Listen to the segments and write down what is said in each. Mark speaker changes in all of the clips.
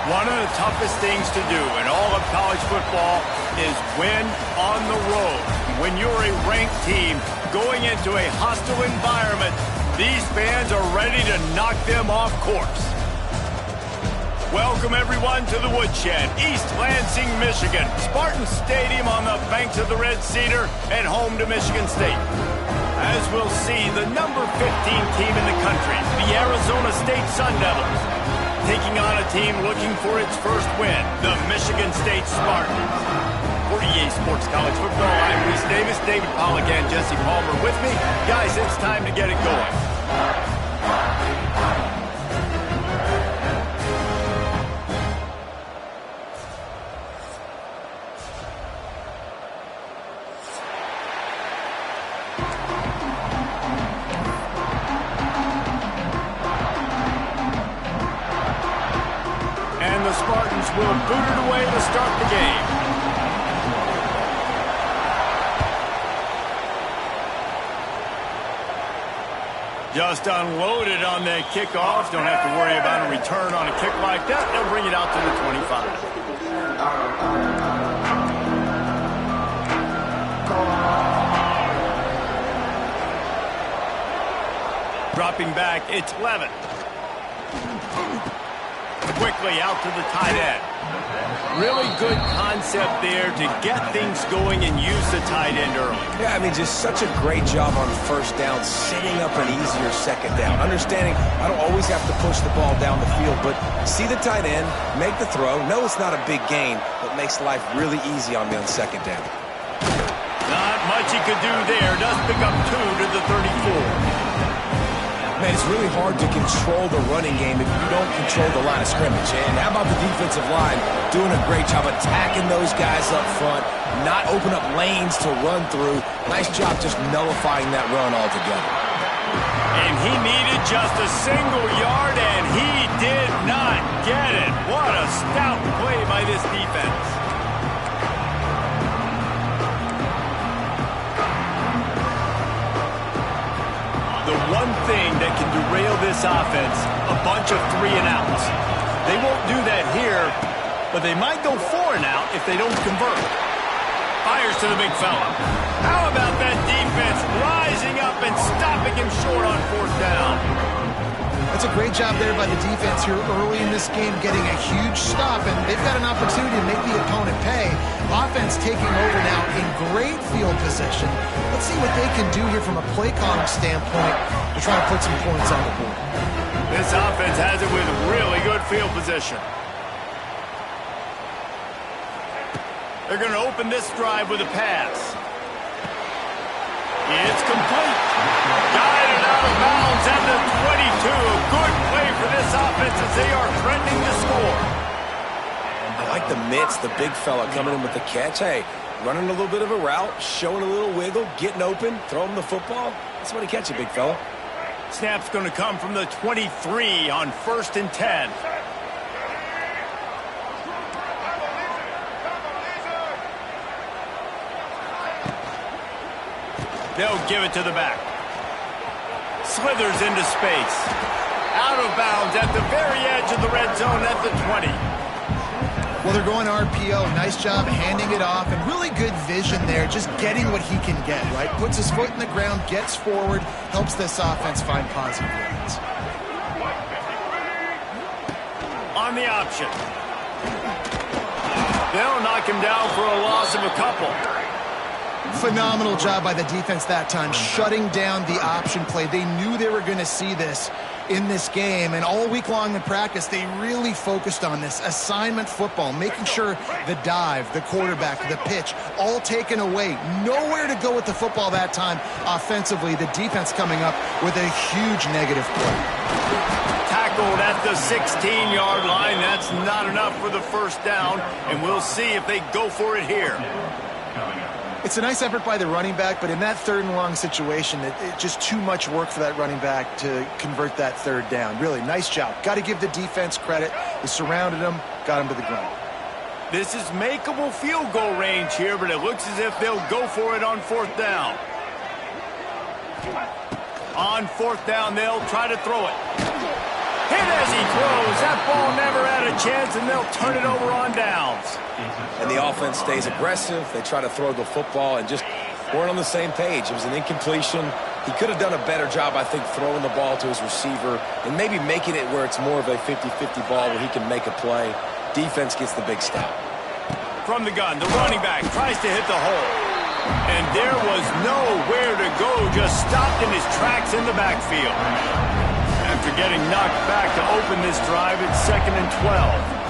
Speaker 1: One of the toughest things to do in all of college football is win on the road. When you're a ranked team going into a hostile environment, these fans are ready to knock them off course. Welcome, everyone, to the Woodshed, East Lansing, Michigan. Spartan Stadium on the banks of the Red Cedar and home to Michigan State. As we'll see, the number 15 team in the country, the Arizona State Sun Devils, taking on a team looking for its first win, the Michigan State Spartans. For EA Sports College Football, I'm Reese Davis, David Pollack, and Jesse Palmer with me. Guys, it's time to get it going. The Spartans will boot it away to start the game. Just unloaded on that kickoff. Don't have to worry about a return on a kick like that. They'll bring it out to the 25. Dropping back, it's Levin. Quickly out to the tight end. Really good concept there to get things going and use the tight end early.
Speaker 2: Yeah, I mean, just such a great job on first down, setting up an easier second down. Understanding I don't always have to push the ball down the field, but see the tight end, make the throw. No, it's not a big gain, but makes life really easy on me on second down.
Speaker 1: Not much he could do there. Does pick up 2 to the 34.
Speaker 2: Man, it's really hard to control the running game if you don't control the line of scrimmage. And how about the defensive line doing a great job attacking those guys up front, not open up lanes to run through. Nice job just nullifying that run altogether.
Speaker 1: And he needed just a single yard, and he did not get it. What a stout play by this defense. The one thing that can derail this offense, a bunch of 3 and outs. They won't do that here, but they might go 4 and out if they don't convert. Fires to the big fella. How about that defense rising up and stopping him short on 4th down?
Speaker 3: That's a great job there by the defense here early in this game, getting a huge stop, and they've got an opportunity to make the opponent pay. Offense taking over now in great field position. Let's see what they can do here from a play calling standpoint to try to put some points on the board.
Speaker 1: This offense has it with really good field position. They're going to open this drive with a pass. It's complete. Guided out of bounds at the 22. Good play for this offense as they are threatening to score.
Speaker 2: I like the mitts, the big fella coming in with the catch. Hey, running a little bit of a route, showing a little wiggle, getting open, throwing the football. That's what he catch it, big fella.
Speaker 1: Snap's going to come from the 23 on 1st and 10. They'll give it to the back. Slithers into space. Out of bounds at the very edge of the red zone at the 20.
Speaker 3: Well, they're going RPO. Nice job handing it off, and really good vision there, just getting what he can get, right? Puts his foot in the ground, gets forward, helps this offense find positive runs.
Speaker 1: On the option. They'll knock him down for a loss of a couple.
Speaker 3: Phenomenal job by the defense that time, shutting down the option play. They knew they were going to see this in this game, and all week long in practice, they really focused on this assignment football, making sure the dive, the quarterback, the pitch, all taken away. Nowhere to go with the football that time offensively. The defense coming up with a huge negative play.
Speaker 1: Tackled at the 16-yard line. That's not enough for the 1st down, and we'll see if they go for it here.
Speaker 3: It's a nice effort by the running back, but in that 3rd and long situation, it's just too much work for that running back to convert that 3rd down. Really, nice job. Got to give the defense credit. They surrounded him, got him to the ground.
Speaker 1: This is makeable field goal range here, but it looks as if they'll go for it on 4th down. On 4th down, they'll try to throw it. Hit as he throws. That ball never had a chance, and they'll turn it over on downs.
Speaker 2: And the offense stays aggressive. They try to throw the football and just weren't on the same page. It was an incompletion. He could have done a better job, I think, throwing the ball to his receiver and maybe making it where it's more of a 50-50 ball where he can make a play. Defense gets the big stop.
Speaker 1: From the gun, the running back tries to hit the hole. And there was nowhere to go, just stopped in his tracks in the backfield. After getting knocked back to open this drive, it's 2nd and 12.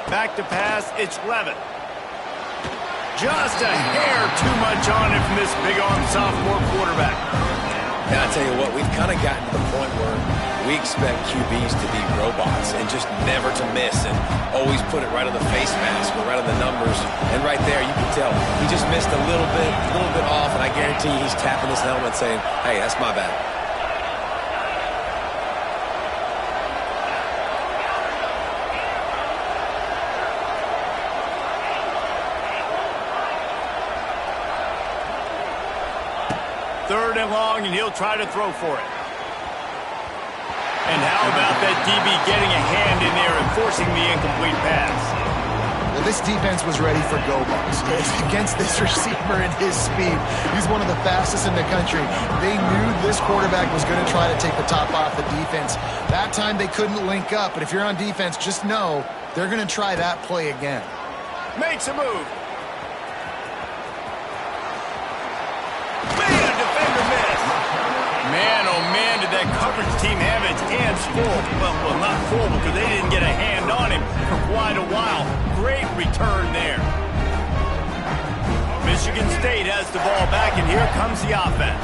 Speaker 1: Back to pass, it's Levitt. Just a hair too much on him from this big-arm sophomore quarterback.
Speaker 2: And I tell you what, we've kind of gotten to the point where we expect QBs to be robots and just never to miss and always put it right on the face mask or right on the numbers. And right there, you can tell he just missed a little bit off, and I guarantee he's tapping his helmet saying, hey, that's my bad.
Speaker 1: Third and long, and he'll try to throw for it. And how about that DB getting a hand in there and forcing the incomplete pass?
Speaker 3: Well, this defense was ready for go balls. Against this receiver and his speed, he's one of the fastest in the country. They knew this quarterback was going to try to take the top off the defense. That time they couldn't link up, but if you're on defense, just know they're going to try that play again.
Speaker 1: Makes a move. Man, oh man, did that coverage team have its hands full. Well, not full because they didn't get a hand on him for quite a while. Great return there. Michigan State has the ball back, and here comes the offense.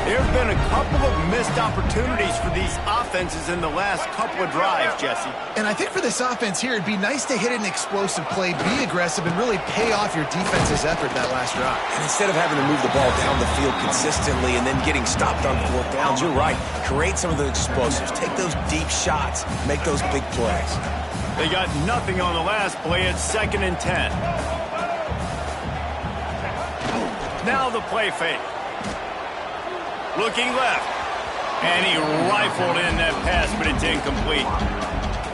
Speaker 1: There have been a couple of missed opportunities for these offenses in the last couple of drives, Jesse.
Speaker 3: And I think for this offense here, it'd be nice to hit an explosive play, be aggressive, and really pay off your defense's effort that last drive.
Speaker 2: And instead of having to move the ball down the field consistently and then getting stopped on 4th downs, you're right. Create some of the explosives. Take those deep shots. Make those big plays.
Speaker 1: They got nothing on the last play. It's 2nd and 10. Now the play fake. Looking left. And he rifled in that pass, but it's incomplete.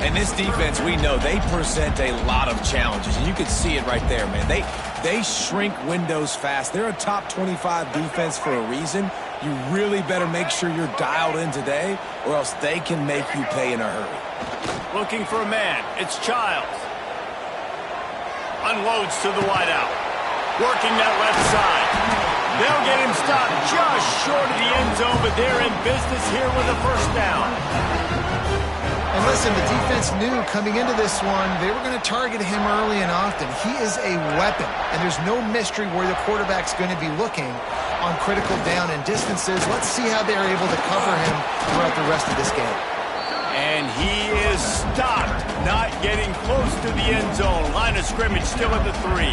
Speaker 2: And this defense, we know, they present a lot of challenges. And you can see it right there, man. They shrink windows fast. They're a top 25 defense for a reason. You really better make sure you're dialed in today, or else they can make you pay in a hurry.
Speaker 1: Looking for a man. It's Childs. Unloads to the wideout. Working that left side. They'll get him stopped just short of the end zone, but they're in business here with a first down.
Speaker 3: And listen, the defense knew coming into this one, they were going to target him early and often. He is a weapon, and there's no mystery where the quarterback's going to be looking on critical down and distances. Let's see how they're able to cover him throughout the rest of this game.
Speaker 1: And he is stopped, not getting close to the end zone. Line of scrimmage still at the 3.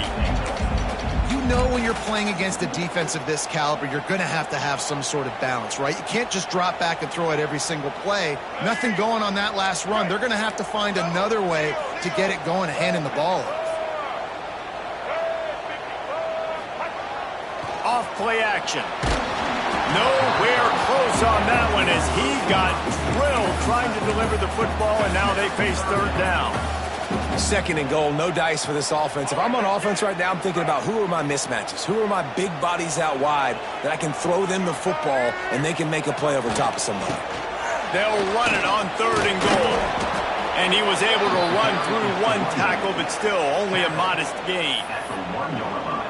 Speaker 3: You know when you're playing against a defense of this caliber, you're going to have some sort of balance, right? You can't just drop back and throw it every single play. Nothing going on that last run. They're going to have to find another way to get it going and handing the ball off.
Speaker 1: Off play action. Nowhere close on that one as he got drilled trying to deliver the football, and now they face 3rd down.
Speaker 2: 2nd and goal, no dice for this offense. If I'm on offense right now, I'm thinking about who are my mismatches? Who are my big bodies out wide that I can throw them the football and they can make a play over top of somebody?
Speaker 1: They'll run it on 3rd and goal. And he was able to run through one tackle, but still only a modest gain.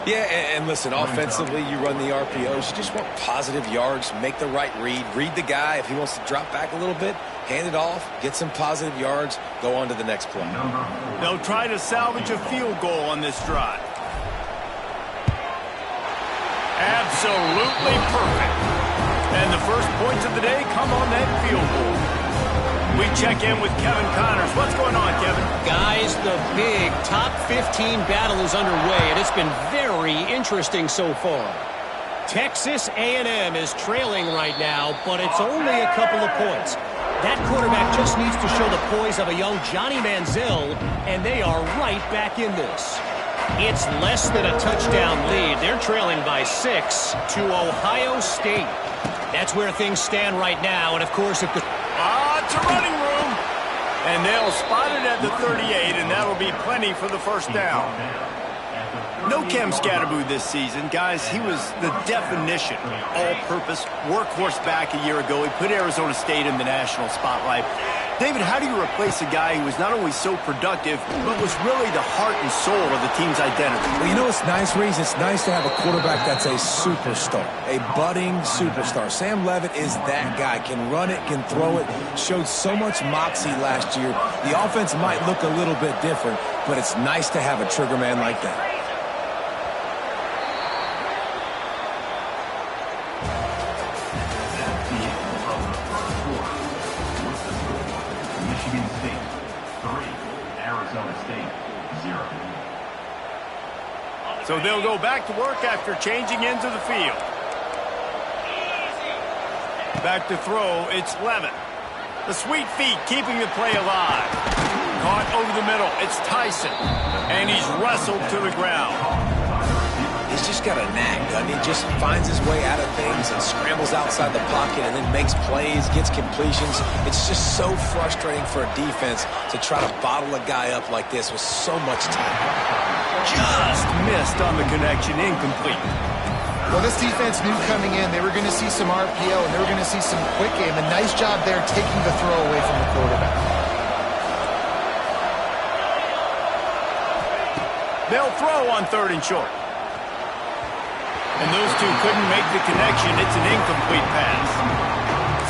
Speaker 2: Yeah, and listen, offensively, you run the RPOs. You just want positive yards, make the right read the guy. If he wants to drop back a little bit, hand it off, get some positive yards, go on to the next play.
Speaker 1: They'll try to salvage a field goal on this drive. Absolutely perfect. And the first points of the day come on that field goal. We check in with Kevin Connors. What's going on, Kevin?
Speaker 4: Guys, the big top 15 battle is underway, and it's been very interesting so far. Texas A&M is trailing right now, but it's only a couple of points. That quarterback just needs to show the poise of a young Johnny Manziel, and they are right back in this. It's less than a touchdown lead. They're trailing by 6 to Ohio State. That's where things stand right now, and of course, if the...
Speaker 1: It's a running room. And they'll spot it at the 38, and that'll be plenty for the first down. Nuke Scatterboo this season, guys, he was the definition all-purpose workhorse back a year ago. He put Arizona State in the national spotlight. David, how do you replace a guy who was not only so productive, but was really the heart and soul of the team's identity?
Speaker 2: Well, you know what's nice, Reese? It's nice to have a quarterback that's a superstar, a budding superstar. Sam Levitt is that guy. Can run it, can throw it, showed so much moxie last year. The offense might look a little bit different, but it's nice to have a trigger man like that.
Speaker 1: So they'll go back to work after changing into the field. Back to throw, it's Levitt. The sweet feet keeping the play alive. Caught over the middle, it's Tyson. And he's wrestled to the ground.
Speaker 2: He's just got a knack, doesn't he? Just finds his way out of things and scrambles outside the pocket and then makes plays, gets completions. It's just so frustrating for a defense to try to bottle a guy up like this with so much talent.
Speaker 1: Just missed on the connection, incomplete.
Speaker 3: Well, this defense knew coming in they were going to see some RPO and they were going to see some quick game. A nice job there taking the throw away from the quarterback.
Speaker 1: They'll throw on 3rd and short. And those two couldn't make the connection. It's an incomplete pass.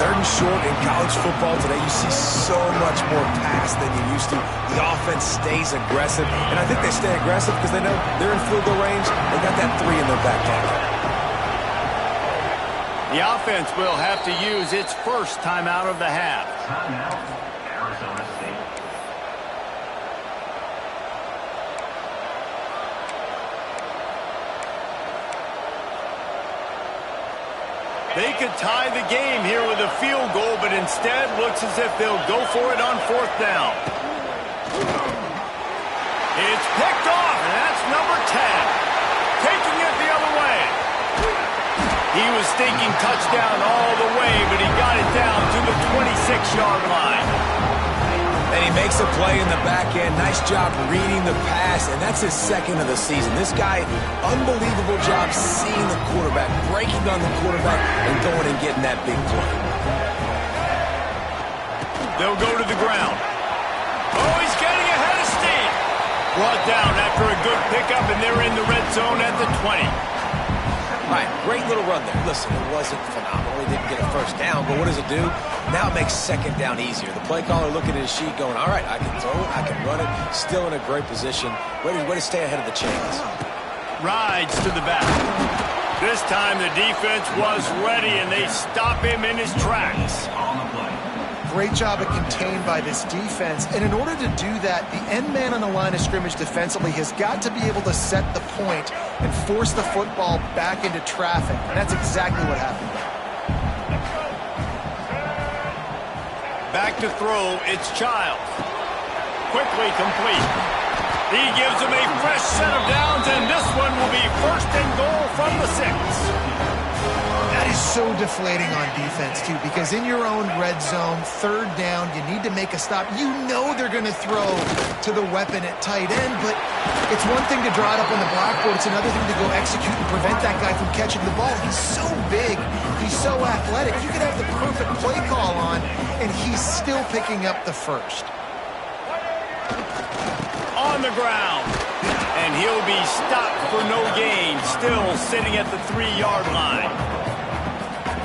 Speaker 2: 3rd and short in college football today, you see so much more pass than you used to. The offense stays aggressive, and I think they stay aggressive because they know they're in field goal range. They got that 3 in their back pocket.
Speaker 1: The offense will have to use its first timeout of the half.
Speaker 5: Timeout, Arizona State.
Speaker 1: They could tie the game here with a field goal, but instead looks as if they'll go for it on 4th down. It's picked off, and that's number 10. Taking it the other way. He was thinking touchdown all the way, but he got it down to the 26-yard line.
Speaker 2: And he makes a play in the back end. Nice job reading the pass, and that's his 2nd of the season. This guy, unbelievable job seeing the quarterback, breaking on the quarterback, and going and getting that big play.
Speaker 1: They'll go to the ground. Oh, he's getting ahead of steam. Brought down after a good pickup, and they're in the red zone at the 20.
Speaker 2: All right, great little run there. Listen, it wasn't phenomenal. He didn't get a first down, but what does it do? Now it makes 2nd down easier. The play caller looking at his sheet going, all right, I can throw it, I can run it, still in a great position, ready to stay ahead of the chains.
Speaker 1: Rides to the back. This time the defense was ready, and they stop him in his tracks.
Speaker 5: On the play.
Speaker 3: Great job of contained by this defense. And in order to do that, the end man on the line of scrimmage defensively has got to be able to set the point and force the football back into traffic. And that's exactly what happened.
Speaker 1: Back to throw, it's Childs. Quickly complete. He gives him a fresh set of downs, and this one will be 1st and goal from the 6.
Speaker 3: That is so deflating on defense, too, because in your own red zone, 3rd down, you need to make a stop. You know they're going to throw to the weapon at tight end, but it's one thing to draw it up on the blackboard. It's another thing to go execute and prevent that guy from catching the ball. He's so big. He's so athletic. You could have the perfect play call on, and he's still picking up the 1st.
Speaker 1: On the ground. And he'll be stopped for no gain, still sitting at the 3-yard line.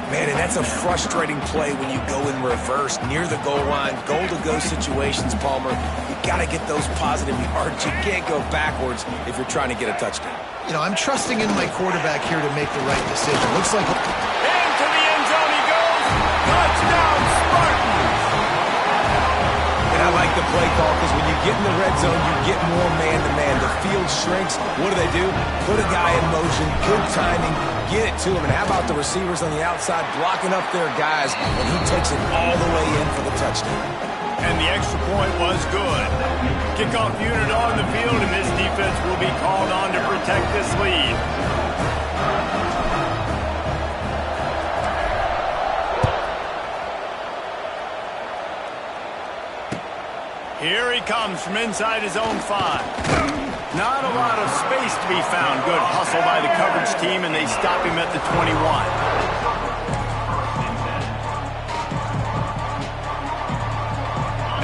Speaker 2: Man, and that's a frustrating play when you go in reverse near the goal line, goal-to-go situations, Palmer. You got to get those positive yards. You can't go backwards if you're trying to get a touchdown.
Speaker 3: You know, I'm trusting in my quarterback here to make the right decision. Looks like...
Speaker 1: Into the end zone he goes. Touchdown, Spartans!
Speaker 2: And I like the play call because when you get in the red zone, you get more man-to-man. The field shrinks. What do? Put a guy in motion, good timing, get it to him. And how about the receivers on the outside blocking up their guys when he takes it all the way in for the touchdown.
Speaker 1: And the extra point was good. Kickoff unit on the field, and this defense will be called on to protect this lead. Here he comes from inside his own 5. Not a lot of space to be found. Good hustle by the coverage team, and they stop him at the 21.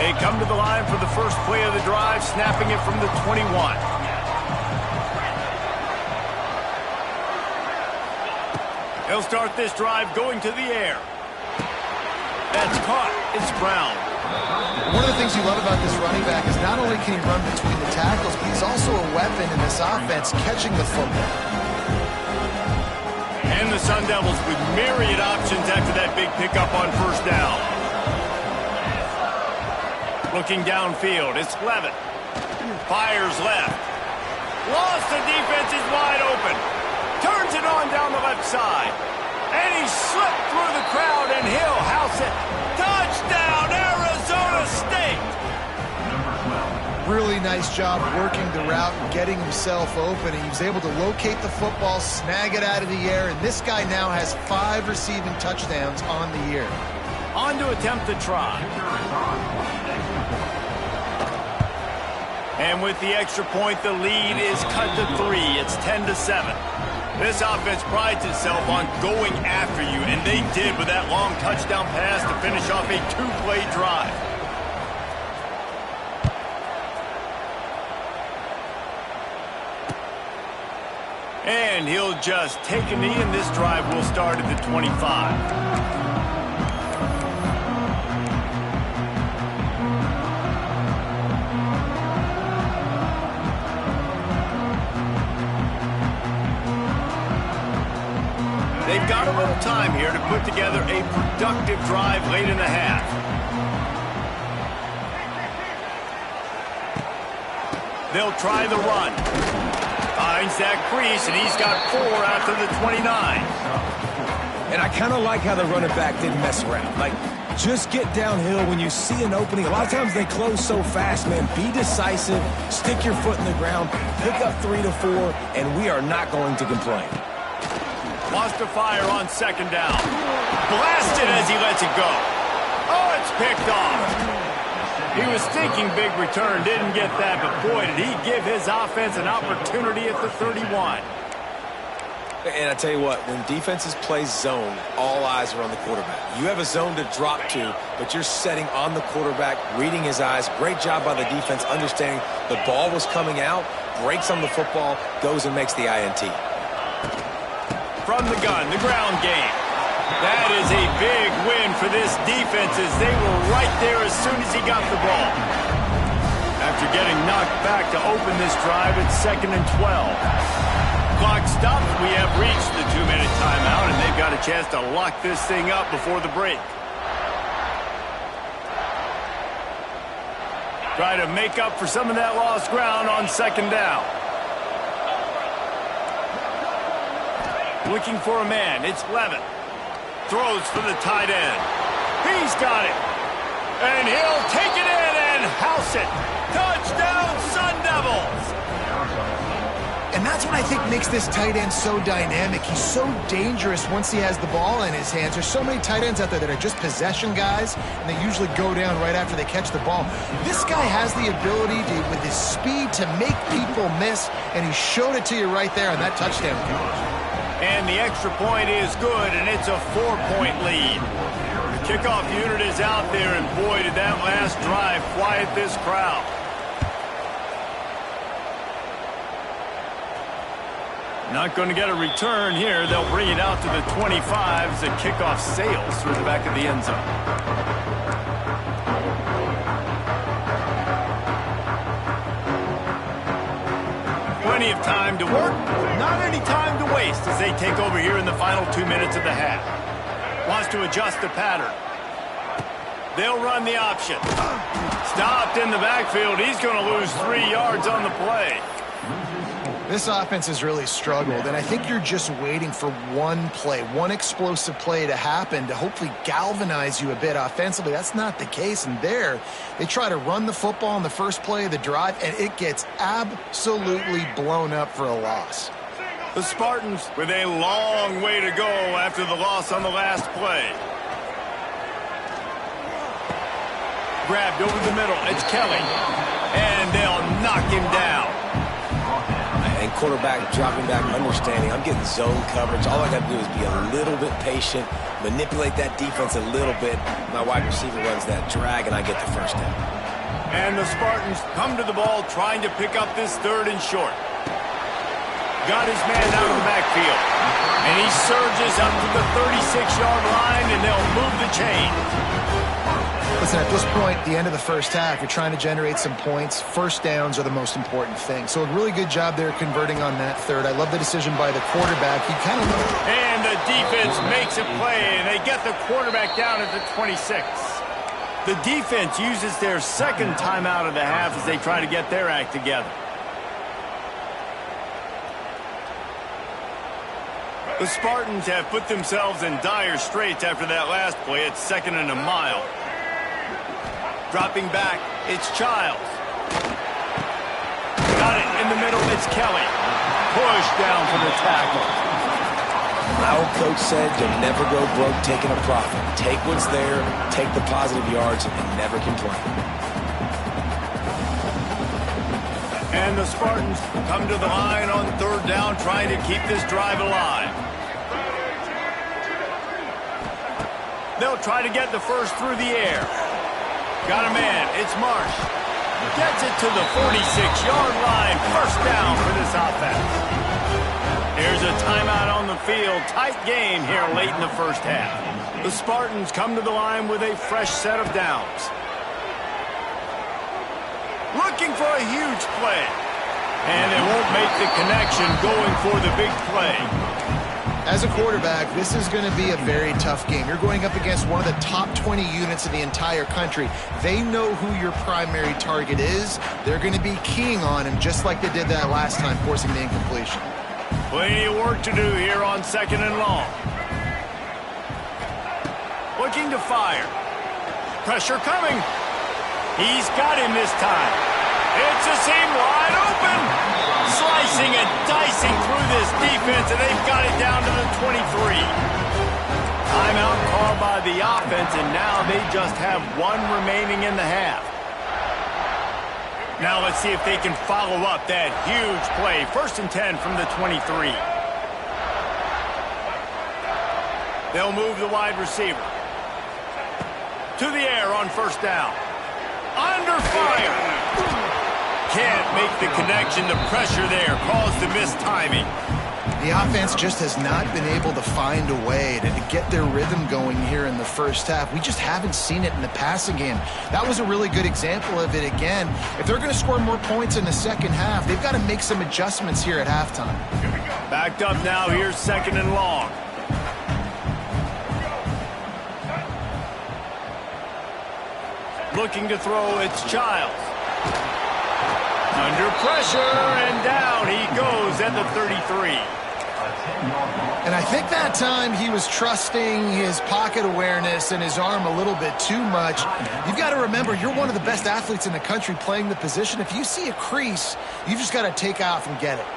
Speaker 1: They come to the line for the first play of the drive, snapping it from the 21. He'll start this drive going to the air. That's caught. It's Brown.
Speaker 3: One of the things you love about this running back is not only can he run between the tackles, but he's also a weapon in this offense catching the football.
Speaker 1: And the Sun Devils with myriad options after that big pickup on first down. Looking downfield, it's Levitt. Fires left. Lost, the defense is wide open. Turns it on down the left side. And he slipped through the crowd, and he'll house it. Touchdown, Arizona State!
Speaker 3: Really nice job working the route and getting himself open. He was able to locate the football, snag it out of the air, and this guy now has 5 receiving touchdowns on the year.
Speaker 1: On to attempt the try. And with the extra point, the lead is cut to 3. It's 10-7. This offense prides itself on going after you, and they did with that long touchdown pass to finish off a 2-play drive. And he'll just take a knee, and this drive will start at the 25. They've got a little time here to put together a productive drive late in the half. They'll try the run. Finds that crease, and he's got 4 after the 29.
Speaker 2: And I kind of like how the running back didn't mess around. Like, just get downhill when you see an opening. A lot of times they close so fast, man. Be decisive, stick your foot in the ground, pick up 3 to 4, and we are not going to complain.
Speaker 1: Wants to fire on second down. Blasted as he lets it go. Oh, it's picked off. He was thinking big return, didn't get that, but boy, did he give his offense an opportunity at the 31.
Speaker 2: And I tell you what, when defenses play zone, all eyes are on the quarterback. You have a zone to drop to, but you're setting on the quarterback, reading his eyes. Great job by the defense, understanding the ball was coming out, breaks on the football, goes and makes the INT.
Speaker 1: From the gun, the ground game. That is a big win for this defense as they were right there as soon as he got the ball. After getting knocked back to open this drive, it's 2nd and 12. Clock stopped. We have reached the 2-minute timeout, and they've got a chance to lock this thing up before the break. Try to make up for some of that lost ground on second down. Looking for a man. It's Levitt. Throws for the tight end. He's got it. And he'll take it in and house it. Touchdown, Sun Devils.
Speaker 3: And that's what I think makes this tight end so dynamic. He's so dangerous once he has the ball in his hands. There's so many tight ends out there that are just possession guys, and they usually go down right after they catch the ball. This guy has the ability to, with his speed, to make people miss, and he showed it to you right there on that touchdown catch.
Speaker 1: And the extra point is good, and it's a 4-point lead. The kickoff unit is out there, and boy, did that last drive quiet this crowd. Not going to get a return here. They'll bring it out to the 25 as the kickoff sails through the back of the end zone. Plenty of time to work, not any time to waste as they take over here in the final 2 minutes of the half. Wants to adjust the pattern. They'll run the option. Stopped in the backfield. He's going to lose 3 yards on the play.
Speaker 3: This offense has really struggled, and I think you're just waiting for one play, one explosive play to happen to hopefully galvanize you a bit offensively. That's not the case, and there they try to run the football on the first play of the drive, and it gets absolutely blown up for a loss.
Speaker 1: The Spartans with a long way to go after the loss on the last play. Grabbed over the middle. It's Kelly. And they'll knock him down.
Speaker 2: And quarterback dropping back, understanding. I'm getting zone coverage. All I got to do is be a little bit patient, manipulate that defense a little bit. My wide receiver runs that drag, and I get the first down.
Speaker 1: And the Spartans come to the ball trying to pick up this 3rd and short. Got his man out of the backfield. And he surges up to the 36-yard line, and they'll move the chain.
Speaker 3: Listen, at this point, the end of the first half, you're trying to generate some points. First downs are the most important thing. So a really good job there converting on that 3rd. I love the decision by the quarterback. He kind of...
Speaker 1: And the defense makes a play, and they get the quarterback down at the 26. The defense uses their 2nd timeout of the half as they try to get their act together. The Spartans have put themselves in dire straits after that last play. It's 2nd and a mile. Dropping back, it's Childs. Got it in the middle, it's Kelly. Push down for the tackle.
Speaker 2: My old coach said you'll never go broke taking a profit. Take what's there, take the positive yards, and never complain.
Speaker 1: And the Spartans come to the line on 3rd down, trying to keep this drive alive. They'll try to get the first through the air. Got a man, it's Marsh. Gets it to the 46-yard line. First down for this offense. Here's a timeout on the field. Tight game here late in the first half. The Spartans come to the line with a fresh set of downs. Looking for a huge play. And they won't make the connection going for the big play.
Speaker 3: As a quarterback, this is going to be a very tough game. You're going up against one of the top 20 units in the entire country. They know who your primary target is. They're going to be keying on him just like they did that last time, forcing the incompletion.
Speaker 1: Plenty of work to do here on 2nd and long. Looking to fire. Pressure coming. He's got him this time. It's a seam wide open. Slicing and dicing through this defense, and they've got it down to the 23. Timeout called by the offense, and now they just have 1 remaining in the half. Now let's see if they can follow up that huge play. 1st and 10 from the 23. They'll move the wide receiver. To the air on 1st down. Under fire. Can't make the connection. The pressure there caused the missed timing.
Speaker 3: The offense just has not been able to find a way to get their rhythm going here in the first half. We just haven't seen it in the passing game. That was a really good example of it again. If they're going to score more points in the second half, they've got to make some adjustments here at halftime.
Speaker 1: Backed up now. Here's 2nd and long. Looking to throw, it's Childs. Under pressure, and down he goes at the 33.
Speaker 3: And I think that time he was trusting his pocket awareness and his arm a little bit too much. You've got to remember, you're one of the best athletes in the country playing the position. If you see a crease, you've just got to take off and get it.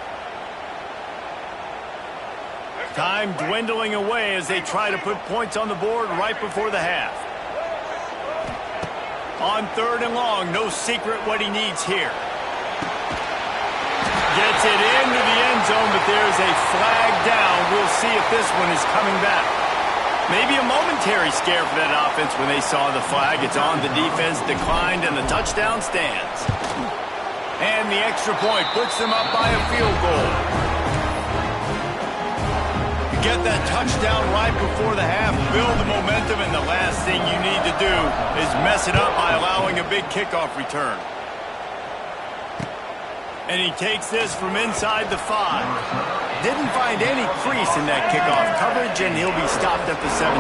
Speaker 1: Time dwindling away as they try to put points on the board right before the half. On 3rd and long, no secret what he needs here. Gets it into the end zone, but there's a flag down. We'll see if this one is coming back. Maybe a momentary scare for that offense when they saw the flag. It's on, the defense declined, and the touchdown stands. And the extra point puts them up by a field goal. You get that touchdown right before the half, build the momentum, and the last thing you need to do is mess it up by allowing a big kickoff return. And he takes this from inside the 5. Didn't find any crease in that kickoff coverage, and he'll be stopped at the 17.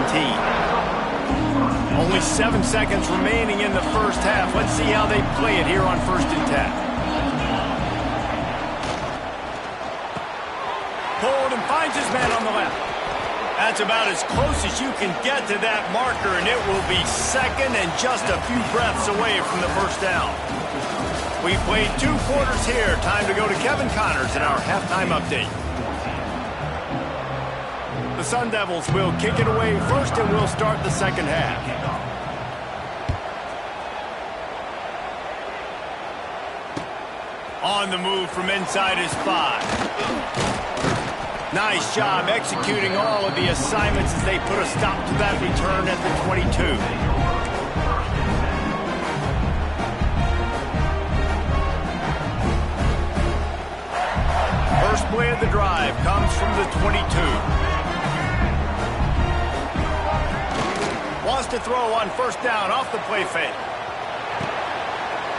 Speaker 1: Only 7 seconds remaining in the first half. Let's see how they play it here on 1st and 10. Pulled and finds his man on the left. That's about as close as you can get to that marker, and it will be second and just a few breaths away from the first down. We played 2 quarters here. Time to go to Kevin Connors in our halftime update. The Sun Devils will kick it away first, and we'll start the second half. On the move from inside his 5. Nice job executing all of the assignments as they put a stop to that return at the 22. First play of the drive comes from the 22. Wants to throw on 1st down off the play fake.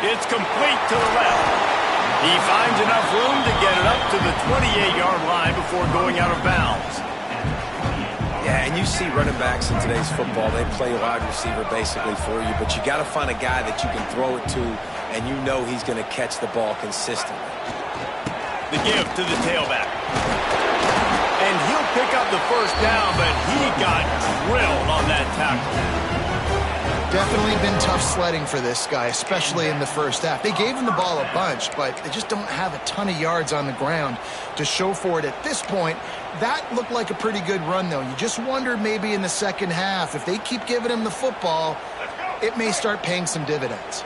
Speaker 1: It's complete to the left. He finds enough room to get it up to the 28-yard line before going out of bounds.
Speaker 2: Yeah, and you see running backs in today's football, they play wide receiver basically for you, but you got to find a guy that you can throw it to, and you know he's going to catch the ball consistently.
Speaker 1: The give to the tailback. And he'll pick up the first down, but he got drilled on that tackle.
Speaker 3: Definitely been tough sledding for this guy, especially in the first half. They gave him the ball a bunch, but they just don't have a ton of yards on the ground to show for it at this point. That looked like a pretty good run, though. You just wonder maybe in the second half, if they keep giving him the football, it may start paying some dividends.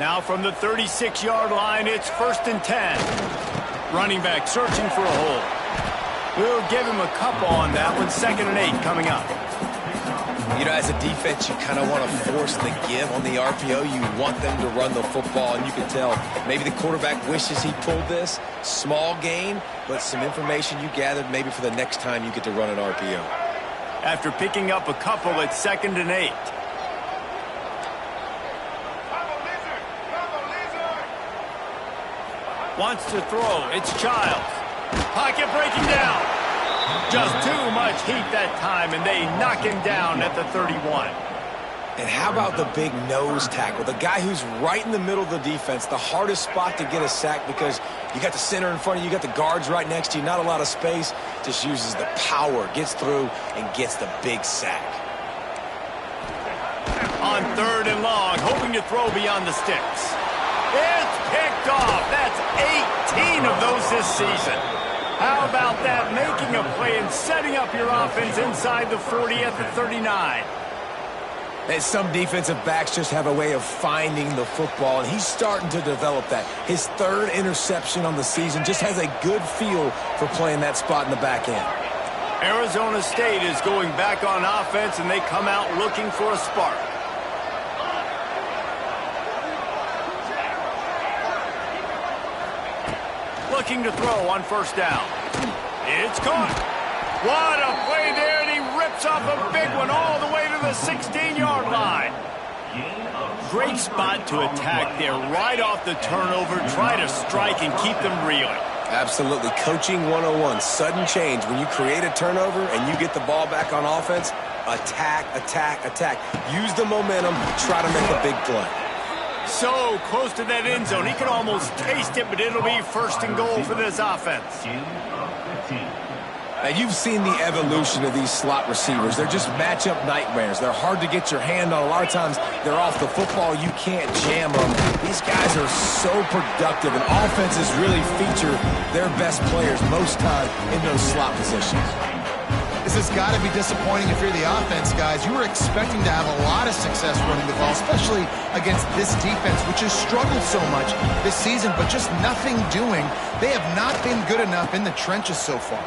Speaker 1: Now from the 36-yard line, it's 1st and 10. Running back searching for a hole. We'll give him a couple on that one. 2nd and 8 coming up.
Speaker 2: You know, as a defense, you kind of want to force the give on the RPO. You want them to run the football, and you can tell maybe the quarterback wishes he pulled this. Small gain, but some information you gathered maybe for the next time you get to run an RPO.
Speaker 1: After picking up a couple, it's 2nd and 8. Wants to throw. It's Childs. Pocket breaking down. Just too much heat that time, and they knock him down at the 31.
Speaker 2: And how about the big nose tackle? The guy who's right in the middle of the defense, the hardest spot to get a sack because you got the center in front of you, you got the guards right next to you, not a lot of space. Just uses the power, gets through, and gets the big sack.
Speaker 1: On 3rd and long, hoping to throw beyond the sticks. It's picked off. That's 18 of those this season. How about that, making a play and setting up your offense inside the 40 at the 39.
Speaker 2: And some defensive backs just have a way of finding the football, and he's starting to develop that. His 3rd interception on the season, just has a good feel for playing that spot in the back end.
Speaker 1: Arizona State is going back on offense, and they come out looking for a spark. Looking to throw on 1st down. It's caught. What a play there, and he rips off a big one all the way to the 16-yard line. Great spot to attack there right off the turnover. Try to strike and keep them reeling.
Speaker 2: Absolutely. Coaching 101. Sudden change. When you create a turnover and you get the ball back on offense, attack, attack, attack. Use the momentum. Try to make a big play.
Speaker 1: So close to that end zone. He could almost taste it, but it'll be 1st and goal for this offense.
Speaker 2: Now, you've seen the evolution of these slot receivers. They're just matchup nightmares. They're hard to get your hand on. A lot of times, they're off the football. You can't jam them. These guys are so productive, and offenses really feature their best players most time in those slot positions.
Speaker 3: This has got to be disappointing if you're the offense, guys. You were expecting to have a lot of success running the ball, especially against this defense, which has struggled so much this season, but just nothing doing. They have not been good enough in the trenches so far.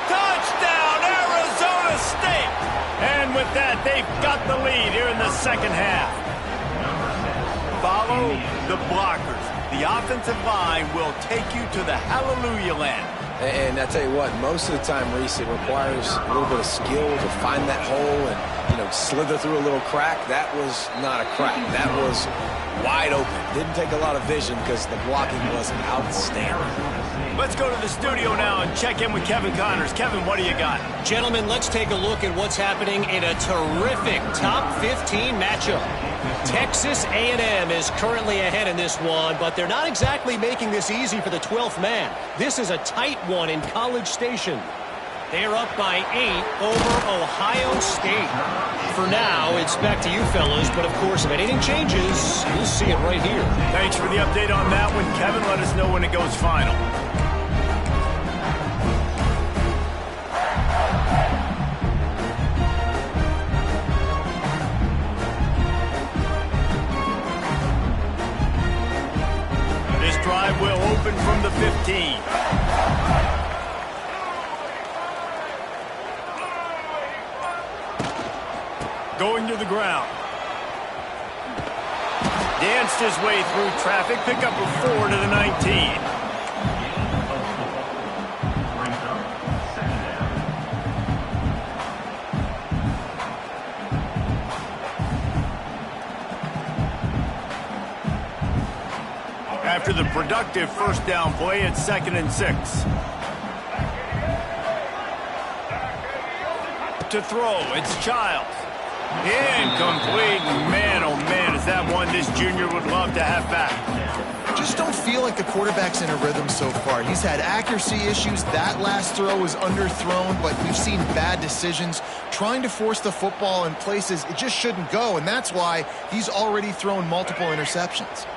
Speaker 1: Touchdown, Arizona State! And with that, they've got the lead here in the second half. Follow the blockers. The offensive line will take you to the hallelujah land.
Speaker 2: And I tell you what, most of the time, Reese, it requires a little bit of skill to find that hole and, slither through a little crack. That was not a crack. That was wide open. Didn't take a lot of vision because the blocking was outstanding.
Speaker 1: Let's go to the studio now and check in with Kevin Connors. Kevin, what do you got?
Speaker 4: Gentlemen, let's take a look at what's happening in a terrific top 15 matchup. Texas A&M is currently ahead in this one, but they're not exactly making this easy for the 12th man. This is a tight one in College Station. They're up by 8 over Ohio State. For now, it's back to you fellas, but of course, if anything changes, you'll see it right here.
Speaker 1: Thanks for the update on that one, Kevin. Let us know when it goes final. This drive will open from the 15. Going to the ground. Danced his way through traffic. Pick up a 4 to the 19. After the productive first down play, it's 2nd and 6. To throw, it's Childs. Incomplete. Man, oh man, is that one this junior would love to have back.
Speaker 3: Just don't feel like the quarterback's in a rhythm so far. He's had accuracy issues. That last throw was underthrown, but we've seen bad decisions trying to force the football in places it just shouldn't go, and that's why he's already thrown multiple interceptions.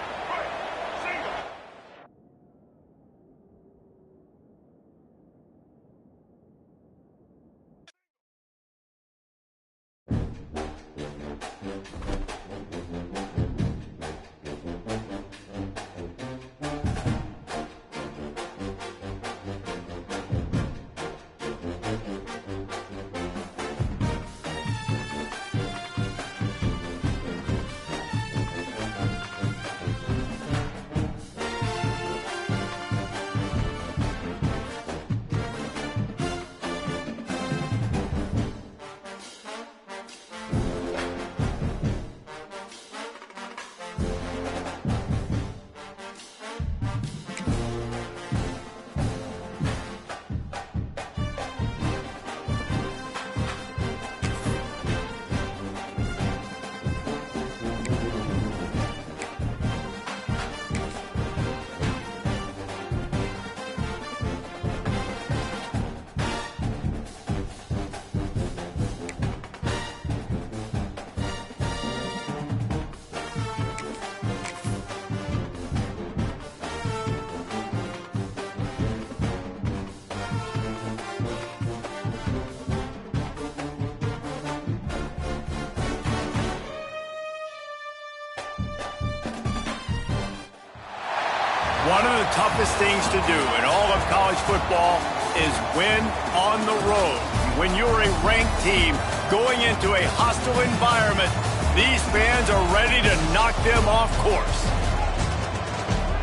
Speaker 1: One of the toughest things to do in all of college football is win on the road. When you're a ranked team going into a hostile environment, these fans are ready to knock them off course.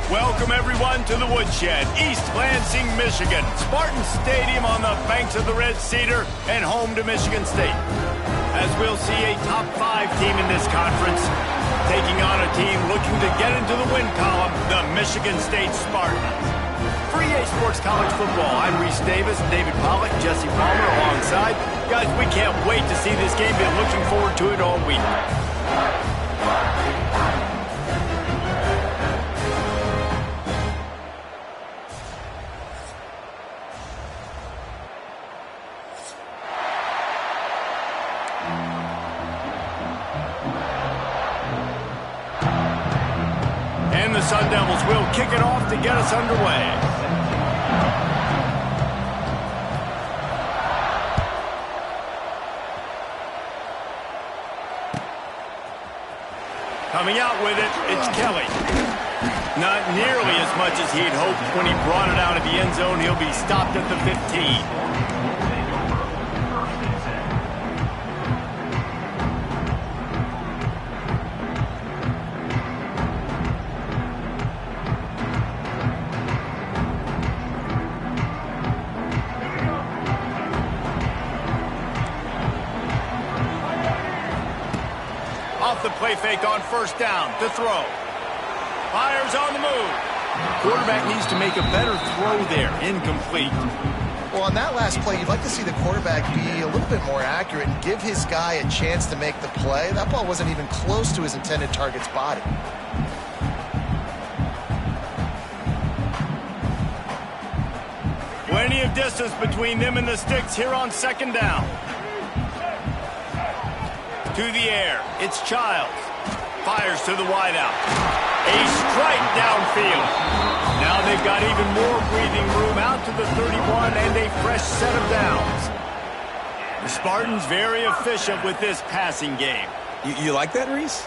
Speaker 1: Welcome, everyone, to the Woodshed, East Lansing, Michigan. Spartan Stadium on the banks of the Red Cedar and home to Michigan State. As we'll see a top 5 team in this conference taking on a team looking to get into the win column, the Michigan State Spartans. For EA Sports College Football, I'm Reese Davis, David Pollack, Jesse Palmer alongside. Guys, we can't wait to see this game. Been looking forward to it all week. And the Sun Devils will kick it off to get us underway. Coming out with it, it's Kelly. Not nearly as much as he'd hoped when he brought it out of the end zone. He'll be stopped at the 15. Off the play fake on first down to throw. Fires on the move. Quarterback needs to make a better throw there. Incomplete.
Speaker 3: Well, on that last play, you'd like to see the quarterback be a little bit more accurate and give his guy a chance to make the play. That ball wasn't even close to his intended target's body.
Speaker 1: Plenty of distance between them and the sticks here on second down. To the air, it's Childs. Fires to the wideout. A strike downfield. Now they've got even more breathing room out to the 31 and a fresh set of downs. The Spartans very efficient with this passing game.
Speaker 2: You like that, Reese?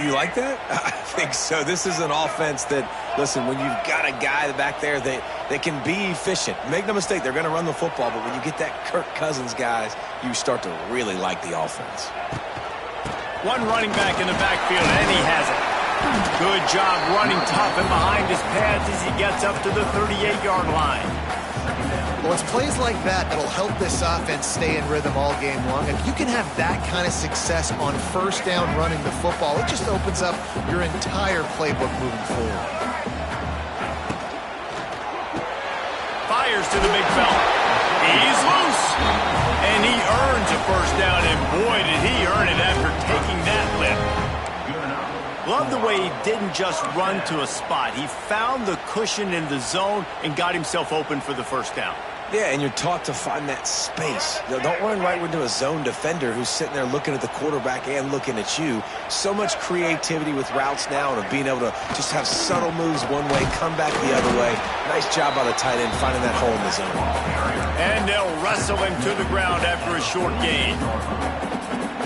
Speaker 2: You like that? I think so. This is an offense that, listen, when you've got a guy back there that can be efficient, make no mistake, they're going to run the football, but when you get that Kirk Cousins guys, you start to really like the offense.
Speaker 1: One running back in the backfield, and he has it. Good job running tough and behind his pads as he gets up to the 38-yard line.
Speaker 3: Well, it's plays like that that'll help this offense stay in rhythm all game long. If you can have that kind of success on first down running the football, it just opens up your entire playbook moving forward.
Speaker 1: Fires to the big fella. He's loose. And he earns a first down, and boy, did he earn it after taking that lift. Love the way he didn't just run to a spot. He found the cushion in the zone and got himself open for the first down.
Speaker 2: Yeah, and you're taught to find that space. Don't run right into a zone defender who's sitting there looking at the quarterback and looking at you. So much creativity with routes now and of being able to just have subtle moves one way, come back the other way. Nice job by the tight end finding that hole in the zone.
Speaker 1: And they'll wrestle him to the ground after a short gain.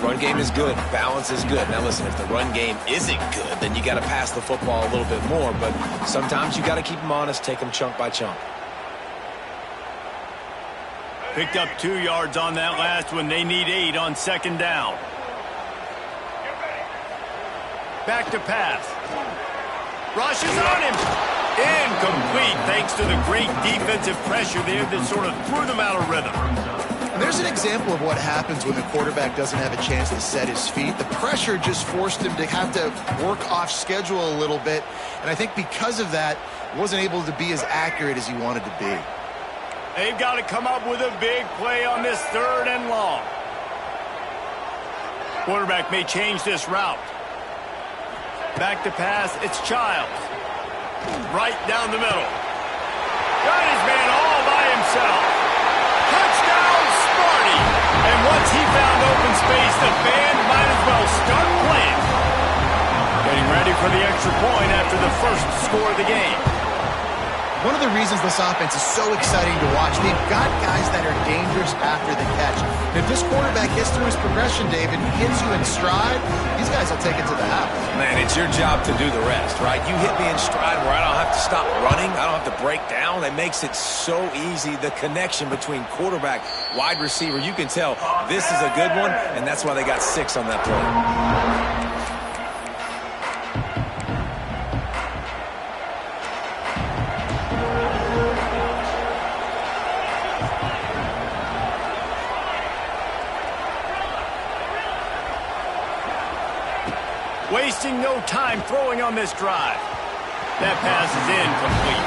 Speaker 2: Run game is good. Balance is good. Now listen, if the run game isn't good, then you got to pass the football a little bit more. But sometimes you got to keep them honest, take them chunk by chunk.
Speaker 1: Picked up 2 yards on that last one. They need 8 on second down. Back to pass. Rushes on him. Incomplete thanks to the great defensive pressure there that sort of threw them out of rhythm.
Speaker 3: And there's an example of what happens when the quarterback doesn't have a chance to set his feet. The pressure just forced him to have to work off schedule a little bit. And I think because of that, he wasn't able to be as accurate as he wanted to be.
Speaker 1: They've got to come up with a big play on this 3rd and long. Quarterback may change this route. Back to pass, it's Childs. Right down the middle. Got his man all by himself. Touchdown, Sparty! And once he found open space, the band might as well start playing. Getting ready for the extra point after the first score of the game.
Speaker 3: One of the reasons this offense is so exciting to watch, they've got guys that are dangerous after the catch. And if this quarterback gets through his progression, David, and hits you in stride, these guys will take it to the house.
Speaker 2: Man, it's your job to do the rest, right? You hit me in stride where I don't have to stop running. I don't have to break down. It makes it so easy. The connection between quarterback, wide receiver, you can tell this is a good one, and that's why they got 6 on that play.
Speaker 1: Wasting no time throwing on this drive. That pass is incomplete.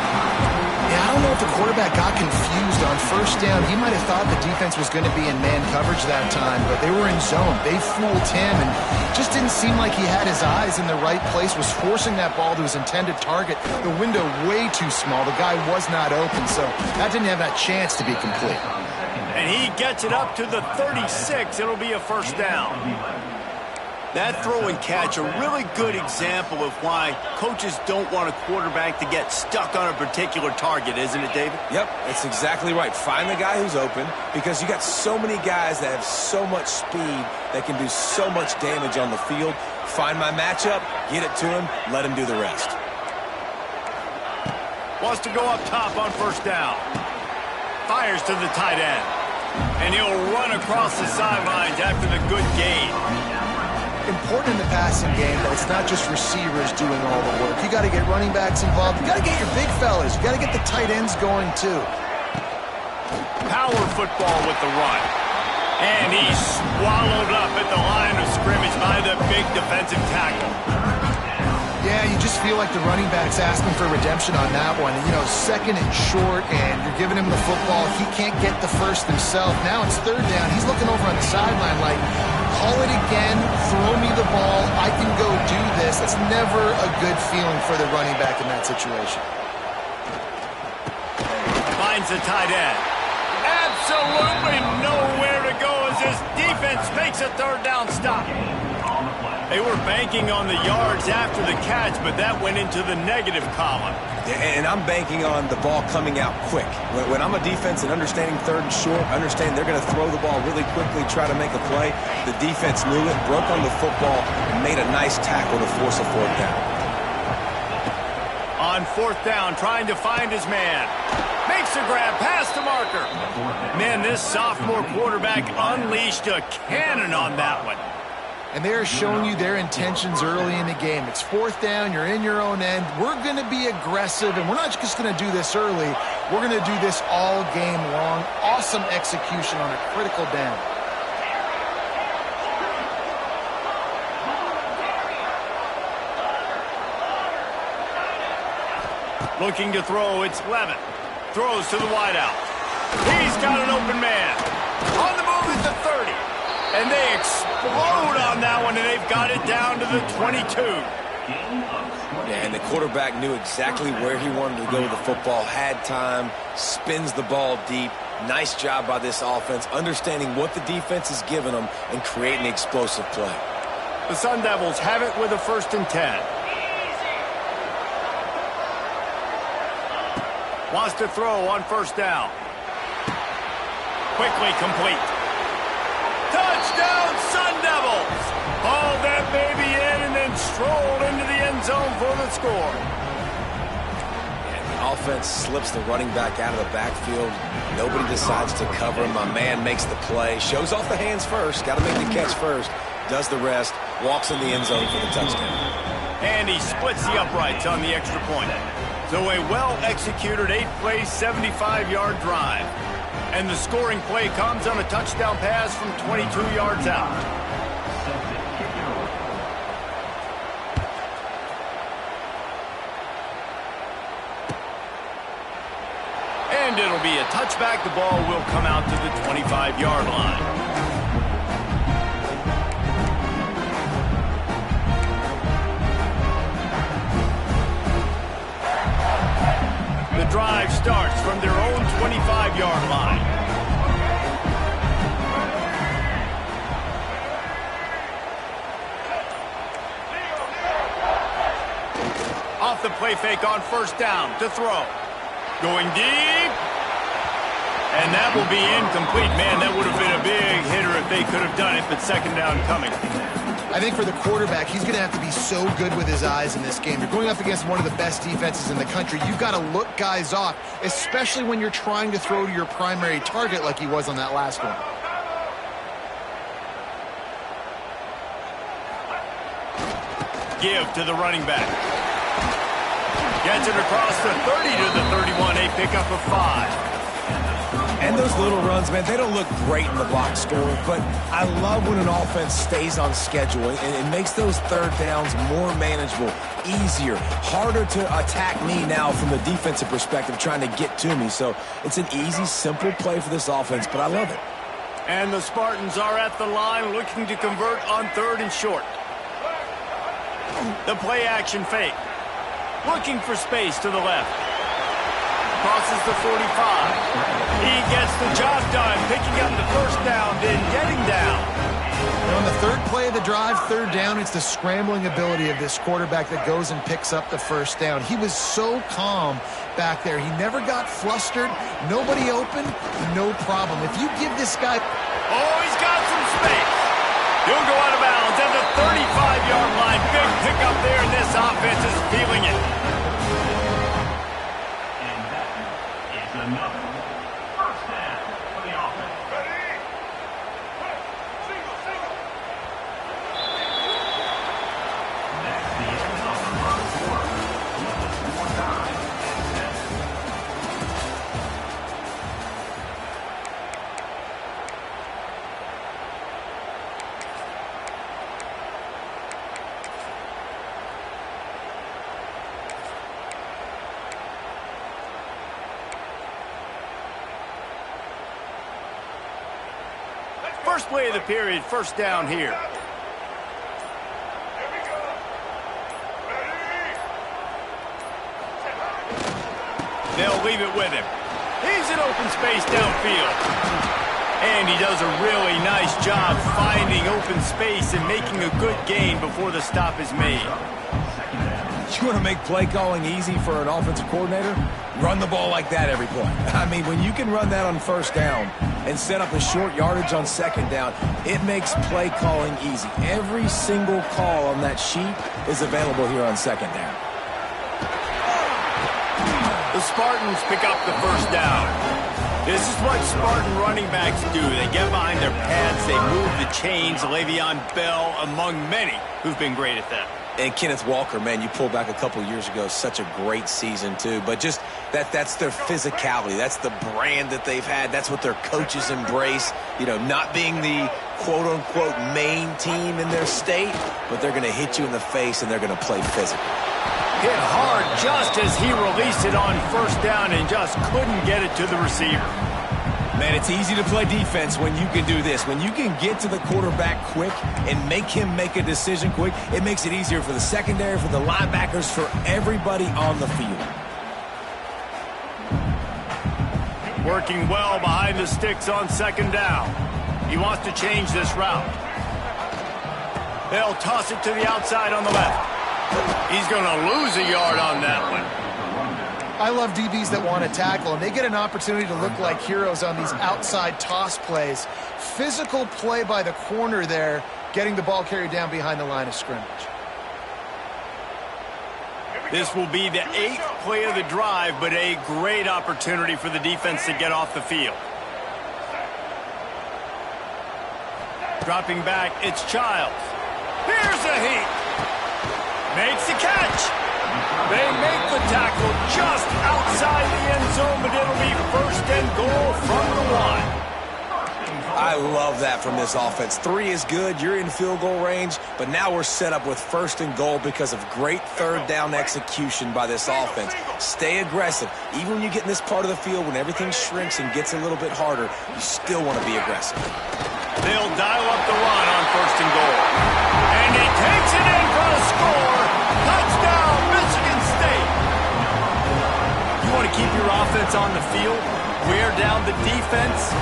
Speaker 3: Yeah, I don't know if the quarterback got confused on first down. He might have thought the defense was going to be in man coverage that time, but they were in zone. They fooled him and just didn't seem like he had his eyes in the right place, was forcing that ball to his intended target. The window way too small. The guy was not open, so that didn't have that chance to be complete.
Speaker 1: And he gets it up to the 36. It'll be a first down. That throw and catch, a really good example of why coaches don't want a quarterback to get stuck on a particular target, isn't it, David?
Speaker 2: Yep, that's exactly right. Find the guy who's open because you got so many guys that have so much speed that can do so much damage on the field. Find my matchup, get it to him, let him do the rest.
Speaker 1: Wants to go up top on first down. Fires to the tight end. And he'll run across the sidelines after the good gain.
Speaker 3: Important in the passing game that it's not just receivers doing all the work. You got to get running backs involved. You got to get your big fellas. You got to get the tight ends going too.
Speaker 1: Power football with the run. And he's swallowed up at the line of scrimmage by the big defensive tackle.
Speaker 3: Yeah, you just feel like the running back's asking for redemption on that one. And, you know, second and short, and you're giving him the football. He can't get the first himself. Now it's third down. He's looking over on the sideline like, call it again, throw me the ball, I can go do this. That's never a good feeling for the running back in that situation.
Speaker 1: Finds the tight end. Absolutely nowhere to go as his defense makes a third down stop. They were banking on the yards after the catch, but that went into the negative column.
Speaker 2: And I'm banking on the ball coming out quick. When I'm a defense and understanding third and short, understanding they're going to throw the ball really quickly, try to make a play, the defense knew it, broke on the football, and made a nice tackle to force a fourth down.
Speaker 1: On fourth down, trying to find his man. Makes a grab, past the marker. Man, this sophomore quarterback unleashed a cannon on that one.
Speaker 3: And they're showing you their intentions early in the game. It's fourth down, you're in your own end. We're going to be aggressive, and we're not just going to do this early. We're going to do this all game long. Awesome execution on a critical down.
Speaker 1: Looking to throw, it's Levin. Throws to the wideout. He's got an open man. On the move at the 30. And they explode on that one, and they've got it down to the 22.
Speaker 2: Yeah, and the quarterback knew exactly where he wanted to go with the football, had time, spins the ball deep. Nice job by this offense, understanding what the defense is giving them and creating explosive play.
Speaker 1: The Sun Devils have it with a 1st and 10. Wants to throw on 1st down. Quickly complete. Touchdown, Sun Devils! Hauled that baby in and then strolled into the end zone for the score.
Speaker 2: And the offense slips the running back out of the backfield. Nobody decides to cover him. My man makes the play. Shows off the hands first. Got to make the catch first. Does the rest. Walks in the end zone for the touchdown.
Speaker 1: And he splits the uprights on the extra point. So a well-executed 8-play, 75-yard drive. And the scoring play comes on a touchdown pass from 22 yards out. And it'll be a touchback. The ball will come out to the 25-yard line. The drive starts from their own 25-yard line. Off the play fake on 1st down to throw. Going deep. And that will be incomplete. Man, that would have been a big hitter if they could have done it, but 2nd down coming.
Speaker 3: I think for the quarterback, he's going to have to be so good with his eyes in this game. You're going up against one of the best defenses in the country. You've got to look guys off, especially when you're trying to throw to your primary target like he was on that last one.
Speaker 1: Give to the running back. Gets it across the 30 to the 31, a pickup of 5.
Speaker 2: And those little runs, man, they don't look great in the box score, but I love when an offense stays on schedule and it makes those third downs more manageable, easier, harder to attack me now from the defensive perspective trying to get to me. So it's an easy, simple play for this offense, but I love it.
Speaker 1: And the Spartans are at the line looking to convert on 3rd and short. The play action fake. Looking for space to the left. Crosses the 45. He gets the job done, picking up the 1st down, then getting down.
Speaker 3: And on the 3rd play of the drive, 3rd down, it's the scrambling ability of this quarterback that goes and picks up the 1st down. He was so calm back there. He never got flustered. Nobody open, no problem. If you give this guy...
Speaker 1: Oh, he's got some space. He'll go out of bounds at the 35-yard line. Big pickup there, and this offense is feeling it.
Speaker 5: And that is another 1st down for the offense. Next, the end of the first quarter. One time.
Speaker 1: First play of the period, first down here. They'll leave it with him. He's in open space downfield. And he does a really nice job finding open space and making a good gain before the stop is made.
Speaker 2: You want to make play calling easy for an offensive coordinator? Run the ball like that every play. I mean, when you can run that on first down and set up a short yardage on second down, it makes play calling easy. Every single call on that sheet is available here on second down.
Speaker 1: The Spartans pick up the first down. This is what Spartan running backs do. They get behind their pads, they move the chains. Le'Veon Bell among many who've been great at that.
Speaker 2: And Kenneth Walker, man, you pulled back a couple years ago, such a great season too. But just that's their physicality. That's the brand that they've had. That's what their coaches embrace. You know, not being the quote-unquote main team in their state, but they're going to hit you in the face and they're going to play physical.
Speaker 1: Hit hard just as he released it on first down and just couldn't get it to the receiver.
Speaker 2: Man, it's easy to play defense when you can do this. When you can get to the quarterback quick and make him make a decision quick, it makes it easier for the secondary, for the linebackers, for everybody on the field.
Speaker 1: Working well behind the sticks on second down. He wants to change this route. They'll toss it to the outside on the left. He's going to lose a yard on that one.
Speaker 3: I love DBs that want to tackle, and they get an opportunity to look like heroes on these outside toss plays. Physical play by the corner there, getting the ball carried down behind the line of scrimmage.
Speaker 1: This will be the 8th play of the drive, but a great opportunity for the defense to get off the field. Dropping back, it's Childs. Here's a heat. Makes the catch. They make the tackle just outside the end zone, but it'll be first and goal from the 1.
Speaker 2: I love that from this offense. 3 is good. You're in field goal range, but now we're set up with first and goal because of great third down execution by this offense. Stay aggressive. Even when you get in this part of the field, when everything shrinks and gets a little bit harder, you still want to be aggressive.
Speaker 1: They'll dial up the run on first and goal. And he takes it in for a score. Touchdown, Michigan State. You want to keep your offense on the field? Wear down the defense?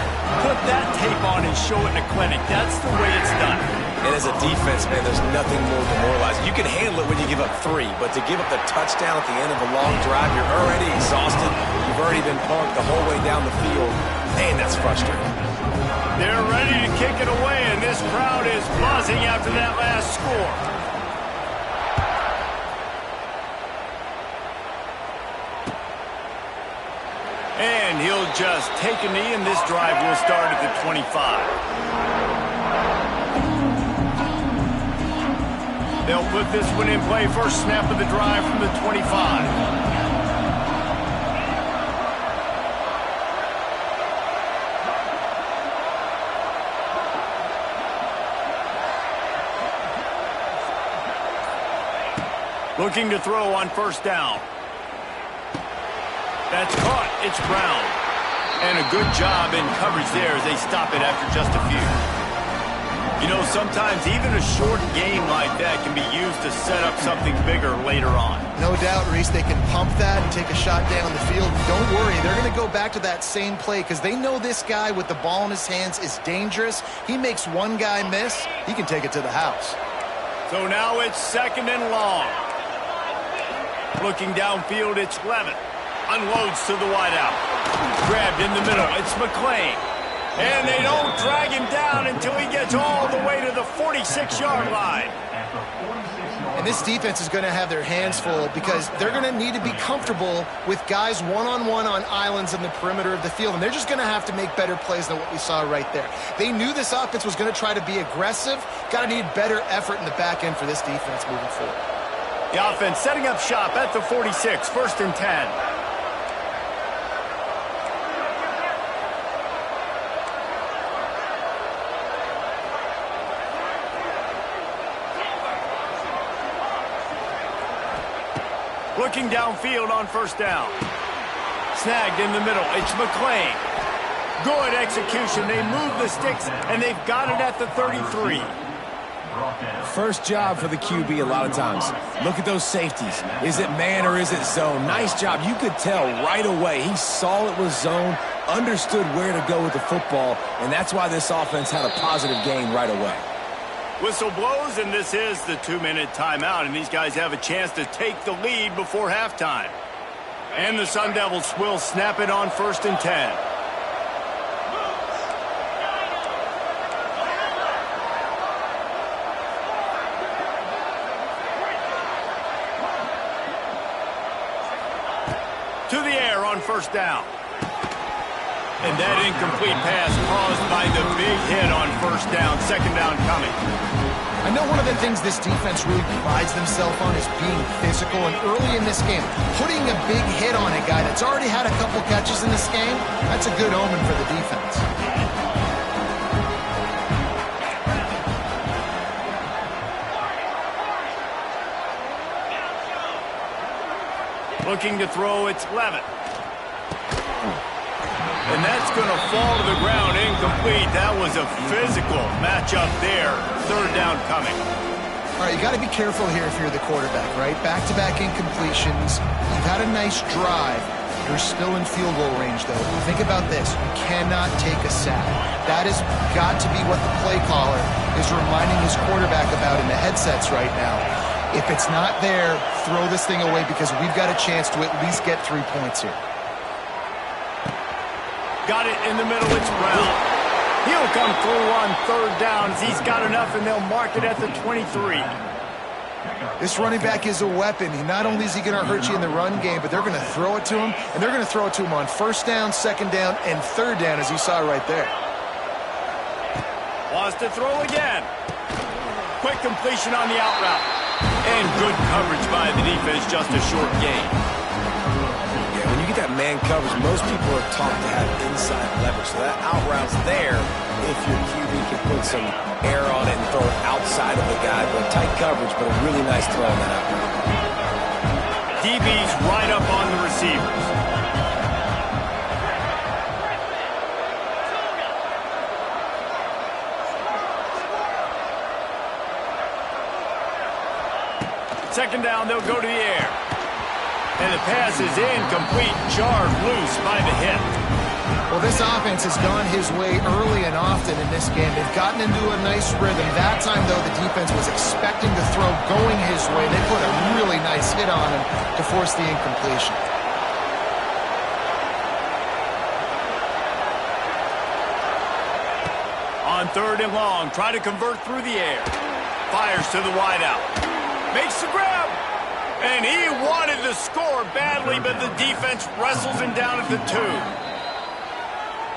Speaker 1: Put that tape on and show it in a clinic. That's the way it's done.
Speaker 2: And as a defense, man, there's nothing more demoralizing. You can handle it when you give up 3, but to give up the touchdown at the end of a long drive, you're already exhausted. You've already been punked the whole way down the field. Man, that's frustrating.
Speaker 1: They're ready to kick it away, and this crowd is buzzing after that last score. And he'll just take a knee, and this drive will start at the 25. They'll put this one in play. First snap of the drive from the 25. Looking to throw on first down. That's caught. It's Brown. And a good job in coverage there as they stop it after just a few. You know, sometimes even a short game like that can be used to set up something bigger later on.
Speaker 3: No doubt, Reese, they can pump that and take a shot down the field. Don't worry, they're going to go back to that same play because they know this guy with the ball in his hands is dangerous. He makes one guy miss, he can take it to the house.
Speaker 1: So now it's second and long. Looking downfield, it's Levin. Unloads to the wideout. Grabbed in the middle, it's McClain. And they don't drag him down until he gets all the way to the 46-yard line.
Speaker 3: And this defense is going to have their hands full because they're going to need to be comfortable with guys one-on-one on islands in the perimeter of the field. And they're just going to have to make better plays than what we saw right there. They knew this offense was going to try to be aggressive. Got to need better effort in the back end for this defense moving forward.
Speaker 1: The offense setting up shop at the 46, first and 10. Looking downfield on first down. Snagged in the middle. It's McClain. Good execution. They move the sticks, and they've got it at the 33.
Speaker 2: First job for the QB a lot of times. Look at those safeties. Is it man or is it zone? Nice job. You could tell right away. He saw it was zone, understood where to go with the football, and that's why this offense had a positive gain right away.
Speaker 1: Whistle blows, and this is the 2-minute timeout, and these guys have a chance to take the lead before halftime. And the Sun Devils will snap it on 1st and 10. To the air on 1st down. And that incomplete pass caused by the big hit on 1st down. 2nd down coming.
Speaker 3: I know one of the things this defense really prides themselves on is being physical, and early in this game, putting a big hit on a guy that's already had a couple catches in this game, that's a good omen for the defense.
Speaker 1: Looking to throw, it's Levitt. And that's going to fall to the ground, incomplete. That was a physical matchup there. 3rd down coming.
Speaker 3: All right, you got to be careful here if you're the quarterback, right? Back-to-back incompletions. You've had a nice drive. You're still in field goal range, though. Think about this. You cannot take a sack. That has got to be what the play caller is reminding his quarterback about in the headsets right now. If it's not there, throw this thing away because we've got a chance to at least get 3 points here.
Speaker 1: Got it in the middle, it's Brown. He'll come through on 3rd down. He's got enough, and they'll mark it at the 23.
Speaker 3: This running back is a weapon. Not only is he going to hurt you in the run game, but they're going to throw it to him, and they're going to throw it to him on 1st down, 2nd down, and 3rd down, as you saw right there.
Speaker 1: Wants to throw again. Quick completion on the out route. And good coverage by the defense, just a short gain.
Speaker 2: Yeah, when you get that man coverage, most people are taught to have inside leverage. So that out route's there if your QB can put some air on it and throw it outside of the guy. But tight coverage, but a really nice throw on that out route.
Speaker 1: DB's right up on the receivers. Second down, they'll go to the air. And the pass is incomplete, jarred loose by the hit.
Speaker 3: Well, this offense has gone his way early and often in this game. They've gotten into a nice rhythm. That time, though, the defense was expecting to throw going his way. They put a really nice hit on him to force the incompletion.
Speaker 1: On 3rd and long, try to convert through the air. Fires to the wideout. Makes the grab. And he wanted to score badly, but the defense wrestles him down at the 2.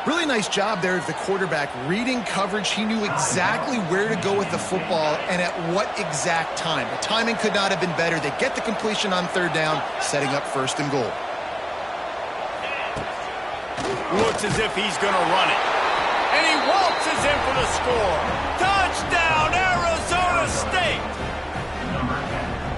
Speaker 3: Really nice job there of the quarterback. Reading coverage, he knew exactly where to go with the football and at what exact time. The timing could not have been better. They get the completion on 3rd down, setting up 1st and goal.
Speaker 1: Looks as if he's going to run it. And he waltzes in for the score. Touchdown, Arizona State!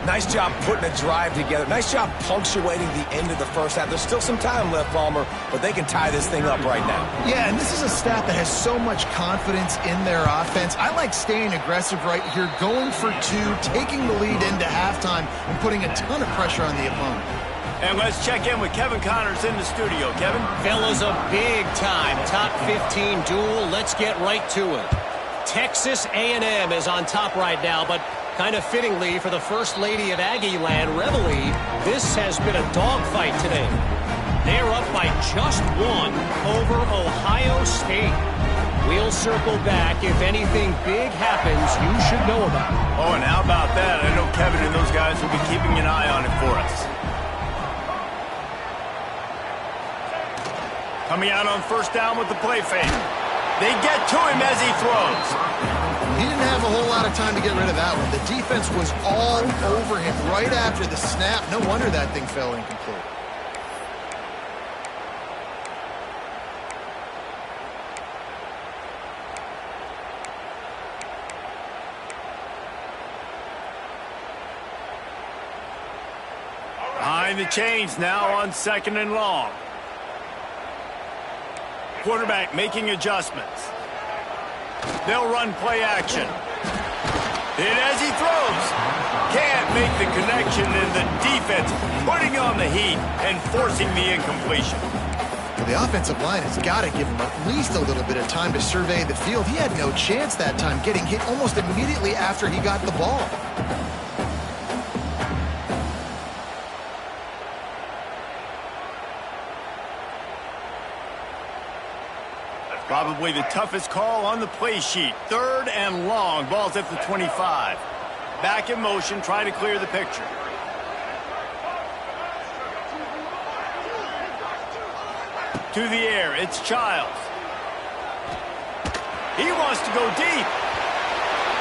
Speaker 2: Nice job putting a drive together. Nice job punctuating the end of the 1st half. There's still some time left, Palmer, but they can tie this thing up right now.
Speaker 3: Yeah, and this is a staff that has so much confidence in their offense. I like staying aggressive right here, going for 2, taking the lead into halftime, and putting a ton of pressure on the opponent.
Speaker 1: And let's check in with Kevin Connors in the studio. Kevin?
Speaker 4: Fellas, a big-time top 15 duel. Let's get right to it. Texas A&M is on top right now, but kind of fittingly for the First Lady of Aggie Land, Reveille, this has been a dogfight today. They're up by just 1 over Ohio State. We'll circle back if anything big happens you should know about.
Speaker 1: Oh, and how about that? I know Kevin and those guys will be keeping an eye on it for us. Coming out on 1st down with the play fake. They get to him as he throws.
Speaker 3: He didn't have a whole lot of time to get rid of that one. The defense was all over him right after the snap. No wonder that thing fell incomplete. Behind the chains now on 2nd and long.
Speaker 1: Quarterback making adjustments. They'll run play action. And as he throws, can't make the connection, and the defense putting on the heat and forcing the incompletion.
Speaker 3: Well, the offensive line has got to give him at least a little bit of time to survey the field. He had no chance that time, getting hit almost immediately after he got the ball.
Speaker 1: Probably the toughest call on the play sheet. 3rd and long. Ball's at the 25. Back in motion, try to clear the picture. To the air, it's Childs. He wants to go deep.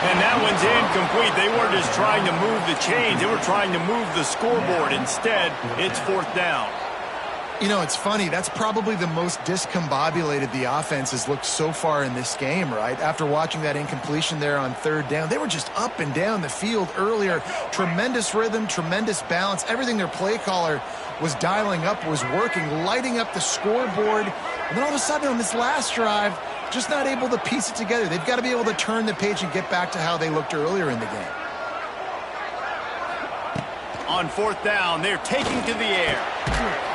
Speaker 1: And that one's incomplete. They weren't just trying to move the chains. They were trying to move the scoreboard. Instead, it's 4th down.
Speaker 3: You know, it's funny. That's probably the most discombobulated the offense has looked so far in this game, right? After watching that incompletion there on 3rd down, they were just up and down the field earlier. Tremendous rhythm, tremendous balance. Everything their play caller was dialing up was working, lighting up the scoreboard. And then all of a sudden on this last drive, just not able to piece it together. They've got to be able to turn the page and get back to how they looked earlier in the game.
Speaker 1: On 4th down, they're taking to the air.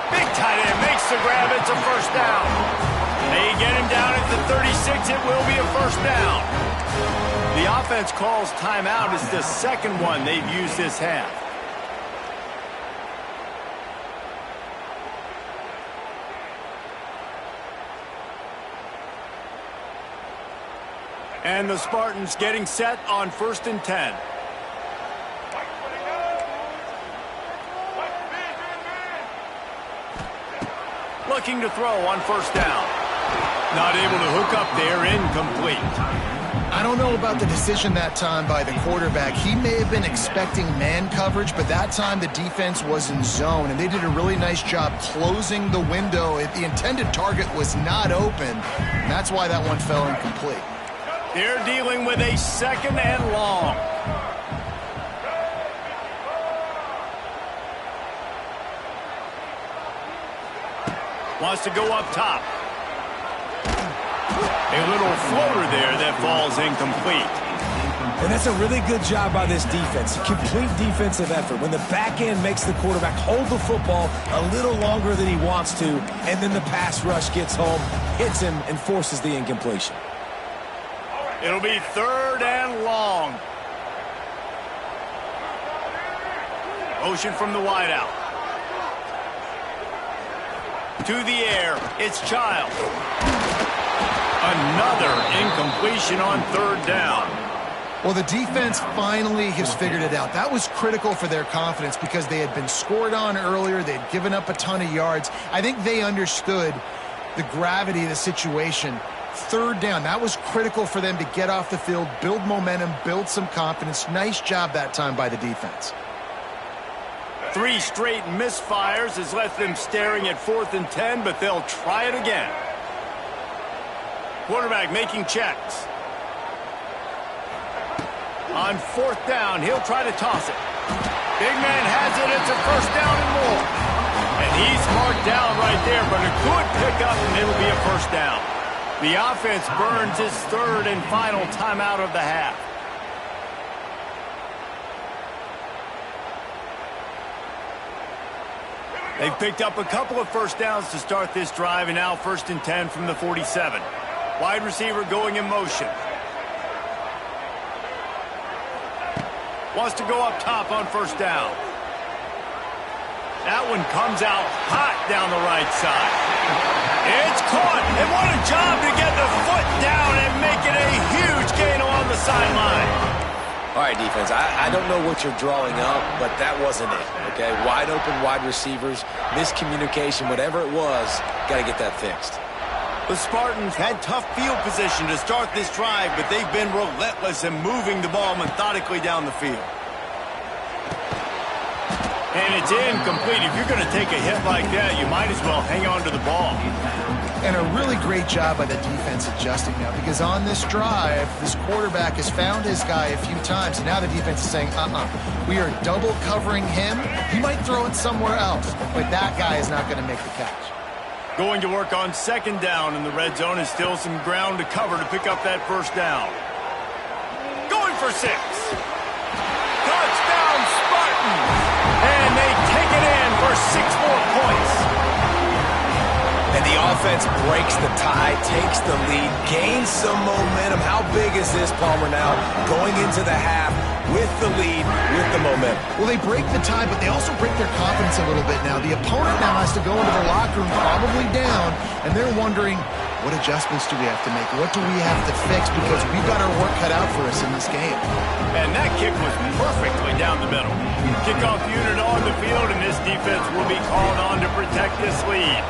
Speaker 1: Big tight end makes the grab. It's a 1st down. They get him down at the 36. It will be a 1st down. The offense calls timeout. It's the 2nd one they've used this half. And the Spartans getting set on 1st and 10. Looking to throw on 1st down. Not able to hook up there, incomplete.
Speaker 3: I don't know about the decision that time by the quarterback. He may have been expecting man coverage, but that time the defense was in zone, and they did a really nice job closing the window. The intended target was not open, and that's why that one fell incomplete.
Speaker 1: They're dealing with a 2nd and long. Wants to go up top. A little floater there that falls incomplete.
Speaker 2: And that's a really good job by this defense. A complete defensive effort. When the back end makes the quarterback hold the football a little longer than he wants to, and then the pass rush gets home, hits him, and forces the incompletion.
Speaker 1: It'll be 3rd and long. Motion from the wideout. To the air, it's Childs. Another incompletion on 3rd down.
Speaker 3: Well, the defense finally has figured it out. That was critical for their confidence because they had been scored on earlier. They had given up a ton of yards. I think they understood the gravity of the situation. 3rd down, that was critical for them to get off the field, build momentum, build some confidence. Nice job that time by the defense.
Speaker 1: 3 straight misfires has left them staring at 4th and 10, but they'll try it again. Quarterback making checks. On 4th down, he'll try to toss it. Big man has it. It's a 1st down and more. And he's marked down right there, but a good pickup, and it'll be a 1st down. The offense burns his 3rd and final timeout of the half. They've picked up a couple of 1st downs to start this drive, and now 1st and 10 from the 47. Wide receiver going in motion. Wants to go up top on 1st down. That one comes out hot down the right side. It's caught, and what a job to get the foot down and make it a huge gain along the sideline.
Speaker 2: All right, defense, I don't know what you're drawing up, but that wasn't it, okay? Wide open wide receivers, miscommunication, whatever it was, got to get that fixed.
Speaker 1: The Spartans had tough field position to start this drive, but they've been relentless in moving the ball methodically down the field. And it's incomplete. If you're going to take a hit like that, you might as well hang on to the ball.
Speaker 3: And a really great job by the defense adjusting now, because on this drive, this quarterback has found his guy a few times, and now the defense is saying, we are double covering him. He might throw it somewhere else, but that guy is not going to make the catch.
Speaker 1: Going to work on second down in the red zone, and still some ground to cover to pick up that first down. Going for 6. Touchdown Spartans! And they take it in for 6 more points.
Speaker 2: And the offense breaks the tie, takes the lead, gains some momentum. How big is this, Palmer, now going into the half with the lead, with the momentum?
Speaker 3: Well, they break the tie, but they also break their confidence a little bit now. The opponent now has to go into the locker room probably down, and they're wondering, what adjustments do we have to make? What do we have to fix? Because we've got our work cut out for us in this game.
Speaker 1: And that kick was perfectly down the middle. Kickoff unit on the field, and this defense will be called on to protect this lead.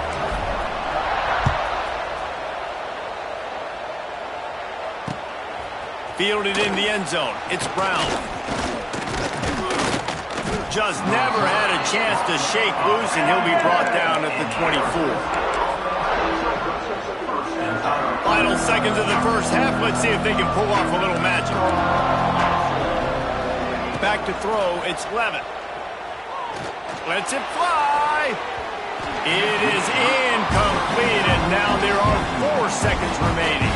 Speaker 1: Fielded in the end zone. It's Brown. Just never had a chance to shake loose, and he'll be brought down at the 24. Final seconds of the first half. Let's see if they can pull off a little magic. Back to throw. It's Levitt. Lets it fly. It is incomplete, and now there are 4 seconds remaining.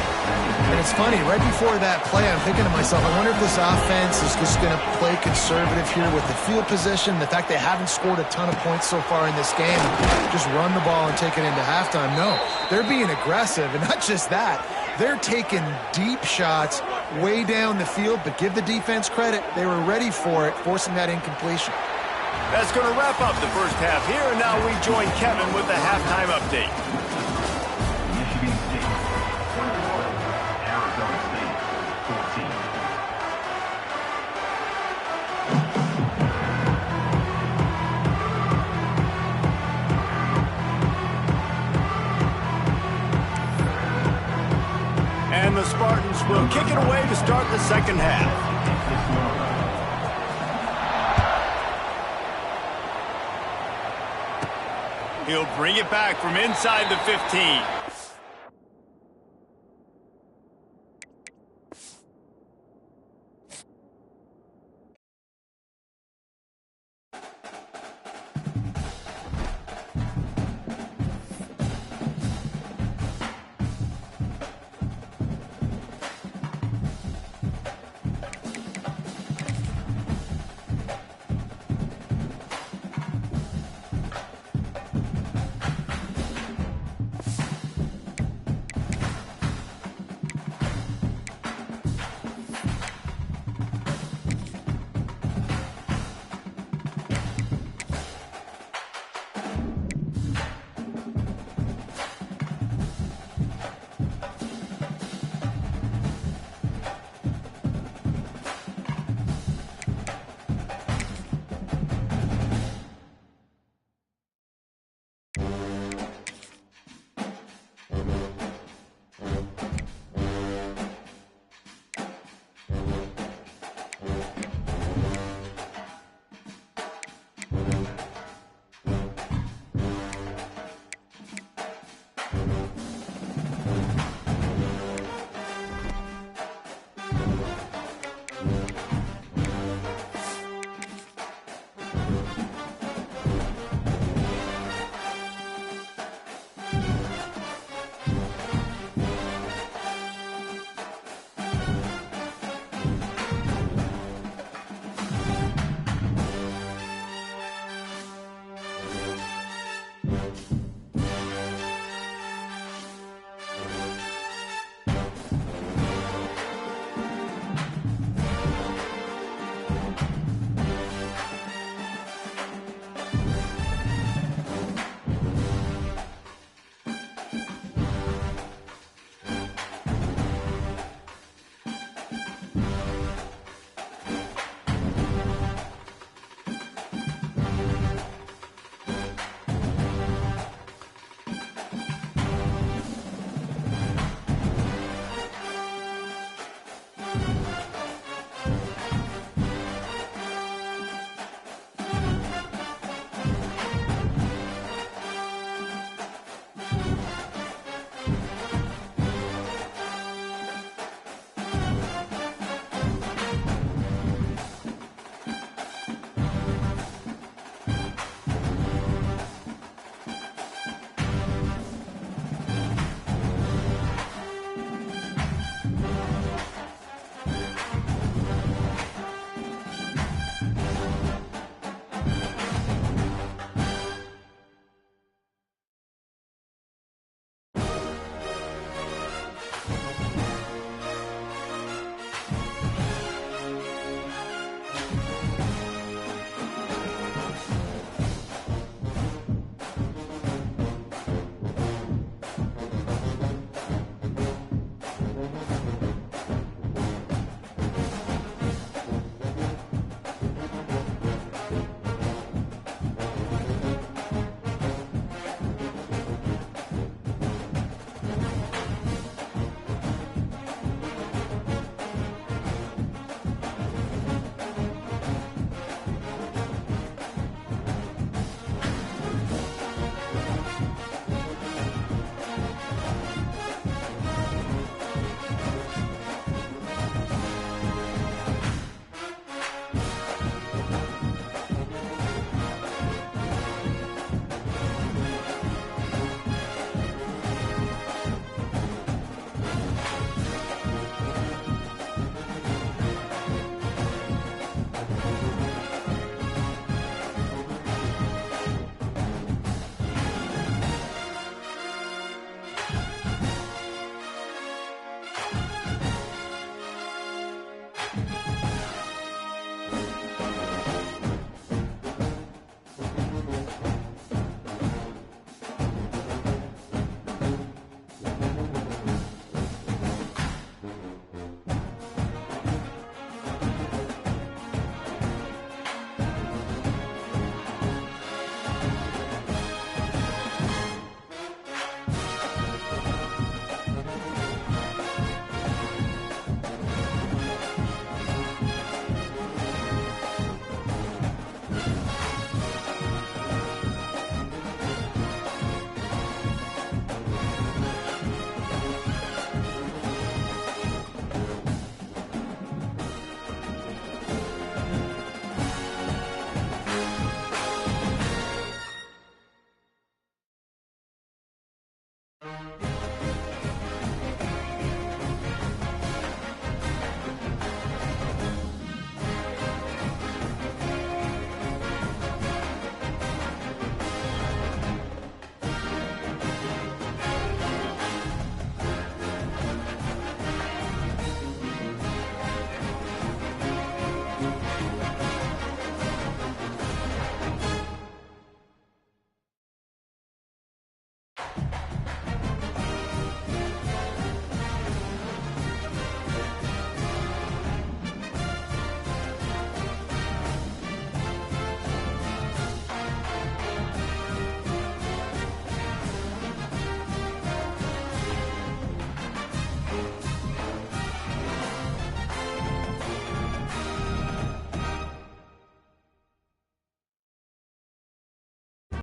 Speaker 3: And it's funny, right before that play, I'm thinking to myself, I wonder if this offense is just going to play conservative here with the field position, the fact they haven't scored a ton of points so far in this game, just run the ball and take it into halftime. No, they're being aggressive, and not just that. They're taking deep shots way down the field, but give the defense credit. They were ready for it, forcing that incompletion.
Speaker 1: That's going to wrap up the first half here, and now we join Kevin with the halftime update.
Speaker 5: Michigan State 21, Arizona State 14.
Speaker 1: And the Spartans will kick it away to start the second half. He'll bring it back from inside the 15.